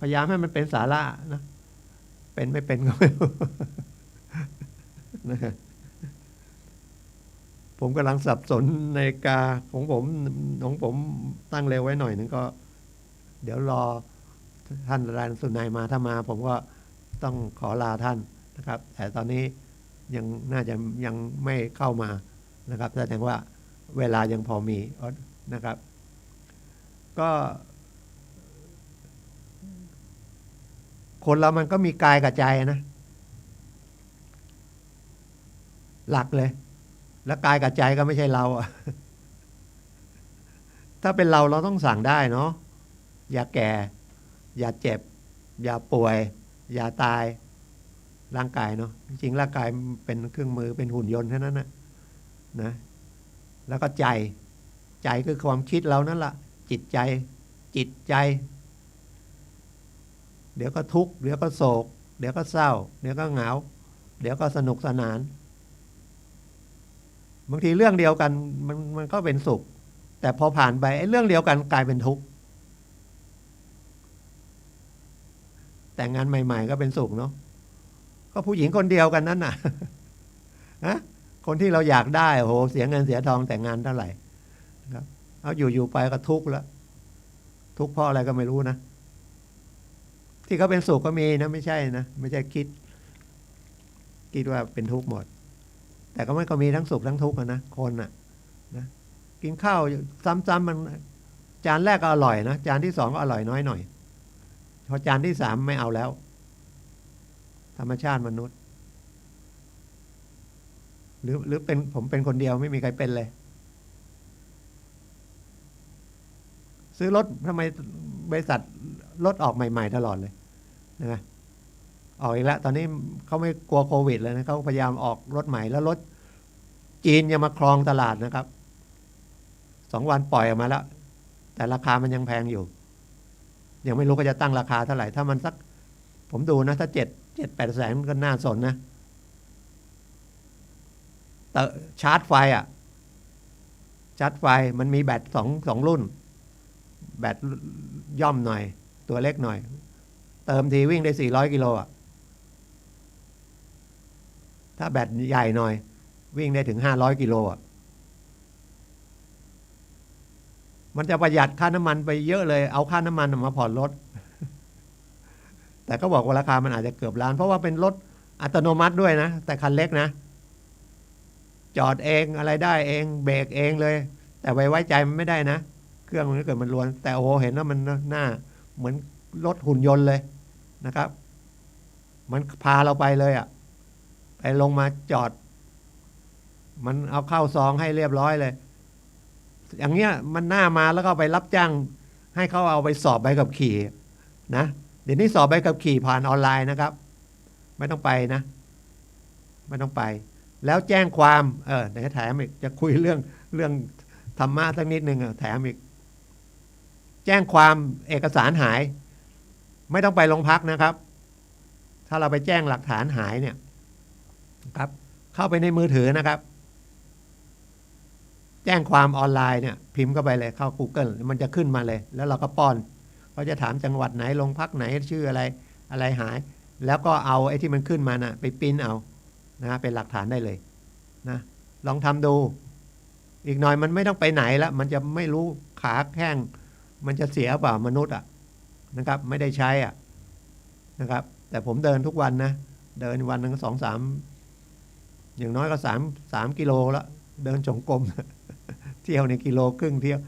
พยายามให้มันเป็นสาระนะเป็นไม่เป็นก็ไม่รู้ นะผมกำลังสับสนในกาของผมตั้งเร็วไว้หน่อยนึงก็เดี๋ยวรอท่านอาจารย์สุนัยมาถ้ามาผมก็ต้องขอลาท่านนะครับแต่ตอนนี้ยังน่าจะยังไม่เข้ามานะครับแสดงว่าเวลายังพอมีนะครับก็คนเรามันก็มีกายกับใจนะหลักเลยแล้วกายกับใจก็ไม่ใช่เราถ้าเป็นเราต้องสั่งได้เนาะอย่าแก่อย่าเจ็บอย่าป่วยอย่าตายร่างกายเนาะจริงๆร่างกายเป็นเครื่องมือเป็นหุ่นยนต์แค่นั้นนะแล้วก็ใจคือความคิดเรานั่นแหละจิตใจเดี๋ยวก็ทุกข์เดี๋ยวก็โศกเดี๋ยวก็เศร้าเดี๋ยวก็เหงาเดี๋ยวก็สนุกสนานบางทีเรื่องเดียวกันมันก็เป็นสุขแต่พอผ่านไปไอ้เรื่องเดียวกันกลายเป็นทุกข์แต่งงานใหม่ๆก็เป็นสุขเนาะก็ผู้หญิงคนเดียวกันนั่นน่ะนะคนที่เราอยากได้โอ้โหเสียเงินเสียทองแต่งงานเท่าไหร่ครับเอาอยู่ไปก็ทุกข์แล้วทุกข์เพราะอะไรก็ไม่รู้นะที่เขาเป็นสุขก็มีนะไม่ใช่นะไม่ใช่คิดว่าเป็นทุกข์หมดแต่ก็ไม่ก็มีทั้งสุขทั้งทุกข์นะคนนะกินข้าวซ้ำๆมันจานแรกก็อร่อยนะจานที่สองก็อร่อยน้อยหน่อยพอจานที่สามไม่เอาแล้วธรรมชาติมนุษย์หรือเป็นผมเป็นคนเดียวไม่มีใครเป็นเลยซื้อรถทำไมบริษัทรถออกใหม่ๆตลอดเลยนะออกอีกแล้วตอนนี้เขาไม่กลัวโควิดเลยนะเขาพยายามออกรถใหม่แล้วรถจีนยังมาครองตลาดนะครับ2 วันปล่อยออกมาแล้วแต่ราคามันยังแพงอยู่ยังไม่รู้ก็จะตั้งราคาเท่าไหร่ถ้ามันสักผมดูนะถ้า7-8 แสนก็น่าสนนะแต่ชาร์จไฟชาร์จไฟมันมีแบตสองรุ่นแบตย่อมหน่อยตัวเล็กหน่อยเติมทีวิ่งได้400 กิโลถ้าแบตใหญ่หน่อยวิ่งได้ถึง500 กิโลมันจะประหยัดค่าน้ำมันไปเยอะเลยเอาค่าน้ำมันมาผ่อนรถแต่ก็บอกว่าราคามันอาจจะเกือบล้านเพราะว่าเป็นรถอัตโนมัติด้วยนะแต่คันเล็กนะจอดเองอะไรได้เองเบรกเองเลยแต่ไว้ใจมันไม่ได้นะเครื่องมันเกิดมันรวนแต่โอ้โหเห็นว่ามันหน้าเหมือนรถหุ่นยนต์เลยนะครับมันพาเราไปเลยไปลงมาจอดมันเอาเข้าซองให้เรียบร้อยเลยอย่างเงี้ยมันหน้ามาแล้วก็ไปรับจ้างให้เขาเอาไปสอบใบขับขี่นะเดี๋ยวนี้สอบใบขับขี่ผ่านออนไลน์นะครับไม่ต้องไปนะไม่ต้องไปแล้วแจ้งความเดี๋ยวแถมอีกจะคุยเรื่องธรรมะสักนิดนึงแถมอีกแจ้งความเอกสารหายไม่ต้องไปโรงพักนะครับถ้าเราไปแจ้งหลักฐานหายเนี่ยครับเข้าไปในมือถือนะครับแจ้งความออนไลน์เนี่ยพิมพ์เข้าไปเลยเข้า Google มันจะขึ้นมาเลยแล้วเราก็ป้อนเขาจะถามจังหวัดไหนโรงพักไหนชื่ออะไรหายแล้วก็เอาไอ้ที่มันขึ้นมานะไปปริ้นเอานะเป็นหลักฐานได้เลยนะลองทำดูอีกหน่อยมันไม่ต้องไปไหนแล้วมันจะไม่รู้ขาแข้งมันจะเสียเปล่ามนุษย์นะครับไม่ได้ใช้นะครับแต่ผมเดินทุกวันนะเดินวันหนึ่ง2-3อย่างน้อยก็3 กิโลแล้วเดินจงกรม เที่ยวในกิโลครึ่งเที่ยว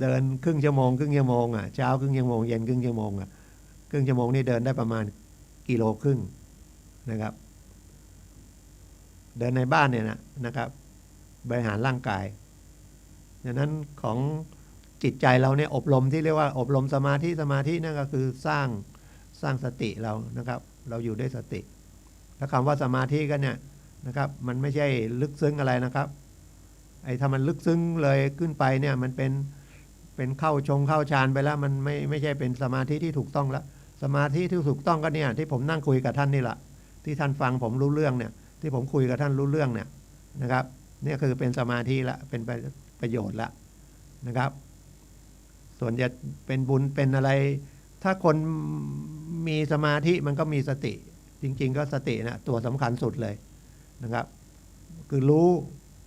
เดินครึ่งชั่วโมงเช้าครึ่งชั่วโมงเย็นครึ่งชั่วโมงครึ่งชั่วโมงนี่เดินได้ประมาณ1.5 กิโลนะครับเดินในบ้านเนี่ยนะครับบริหารร่างกายดังนั้นของจิตใจเราเนี่ยอบรมที่เรียกว่าอบรมสมาธินั่นก็คือสร้างสติเรานะครับเราอยู่ด้วยสติแล้วคำว่าสมาธิกันเนี่ยนะครับมันไม่ใช่ลึกซึ้งอะไรนะครับไอ้ถ้ามันลึกซึ้งเลยขึ้นไปเนี่ยมันเป็น เป็นเข้าฌานไปแล้วมันไม่ใช่เป็นสมาธิที่ถูกต้องแล้วสมาธิที่ถูกต้องก็เนี่ยที่ผมนั่งคุยกับท่านนี่แหละที่ท่านฟังผมรู้เรื่องเนี่ยที่ผมคุยกับท่านรู้เรื่องเนี่ยนะครับเนี่ยคือเป็นสมาธิละเป็นประโยชน์ละนะครับ ส่วนจะเป็นบุญเป็นอะไรถ้าคนมีสมาธิมันก็มีสติจริงๆก็สตินะตัวสำคัญสุดเลยนะครับคือรู้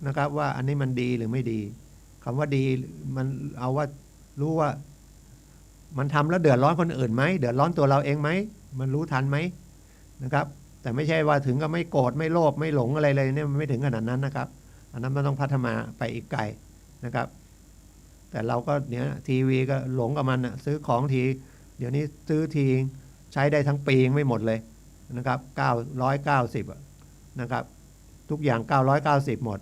นะครับว่าอันนี้มันดีหรือไม่ดีคำว่าดีมันเอาว่ารู้ว่ามันทำแล้วเดือดร้อนคนอื่นไหมเดือดร้อนตัวเราเองไหมมันรู้ทันไหมนะครับแต่ไม่ใช่ว่าถึงกับไม่โกรธไม่โลภไม่หลงอะไรเลยเนี่ยมันไม่ถึงขนาดนั้นนะครับอันนั้นมันต้องพัฒนาไปอีกไกลนะครับแต่เราก็เนี่ยทีวีก็หลงกับมันนะซื้อของทีเดี๋ยวนี้ซื้อทีใช้ได้ทั้งปียังไม่หมดเลยนะครับ990นะครับทุกอย่าง990หมด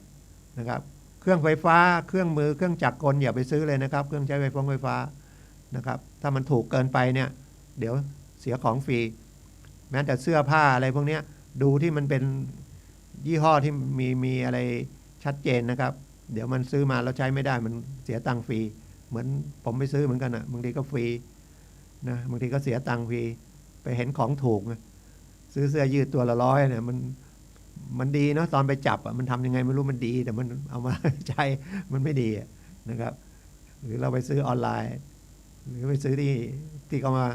นะครับเครื่องไฟฟ้าเครื่องมือเครื่องจักรกลอย่าไปซื้อเลยนะครับเครื่องใช้ไฟฟ้านะครับถ้ามันถูกเกินไปเนี่ยเดี๋ยวเสียของฟรีแม้แต่เสื้อผ้าอะไรพวกนี้ดูที่มันเป็นยี่ห้อที่มีอะไรชัดเจนนะครับเดี๋ยวมันซื้อมาแล้วใช้ไม่ได้มันเสียตังค์ฟรีเหมือนผมไปซื้อเหมือนกันบางทีก็ฟรีนะบางทีก็เสียตังค์ฟรีไปเห็นของถูกซื้อเสื้อยืดตัวละ100เนี่ยมันดีเนาะตอนไปจับมันทำยังไงไม่รู้มันดีแต่มันเอามาใช้มันไม่ดีนะครับหรือเราไปซื้อออนไลน์หรือไปซื้อที่เขามา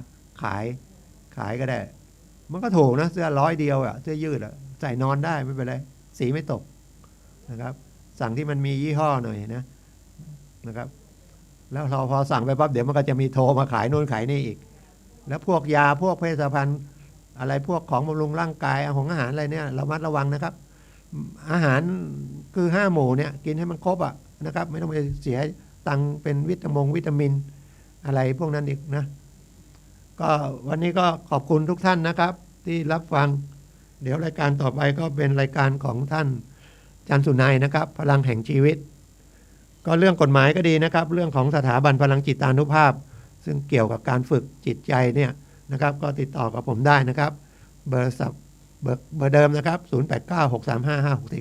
ขายก็ได้มันก็ถูกนะเสื้อ100เดียวเสื้อยืดใส่นอนได้ไม่เป็นไรสีไม่ตกนะครับสั่งที่มันมียี่ห้อหน่อยนะครับแล้วเราพอสั่งไปปั๊บเดี๋ยวมันก็จะมีโทรมาขายโน่นขายนี่อีกแล้วพวกยาพวกเภสัชภัณฑ์อะไรพวกของบำรุงร่างกายอาหารอะไรเนี่ยเรามัดระวังนะครับอาหารคือ5 หมู่เนี่ยกินให้มันครบนะครับไม่ต้องไปเสียตังค์เป็นวิตามินอะไรพวกนั้นอีกนะก็วันนี้ก็ขอบคุณทุกท่านนะครับที่รับฟังเดี๋ยวรายการต่อไปก็เป็นรายการของท่านอาจารย์สุนัยนะครับพลังแห่งชีวิตก็เรื่องกฎหมายก็ดีนะครับเรื่องของสถาบันพลังจิตานุภาพซึ่งเกี่ยวกับการฝึกจิตใจเนี่ยนะครับก็ติดต่อกับผมได้นะครับเบอร์เดิมนะครับ08963556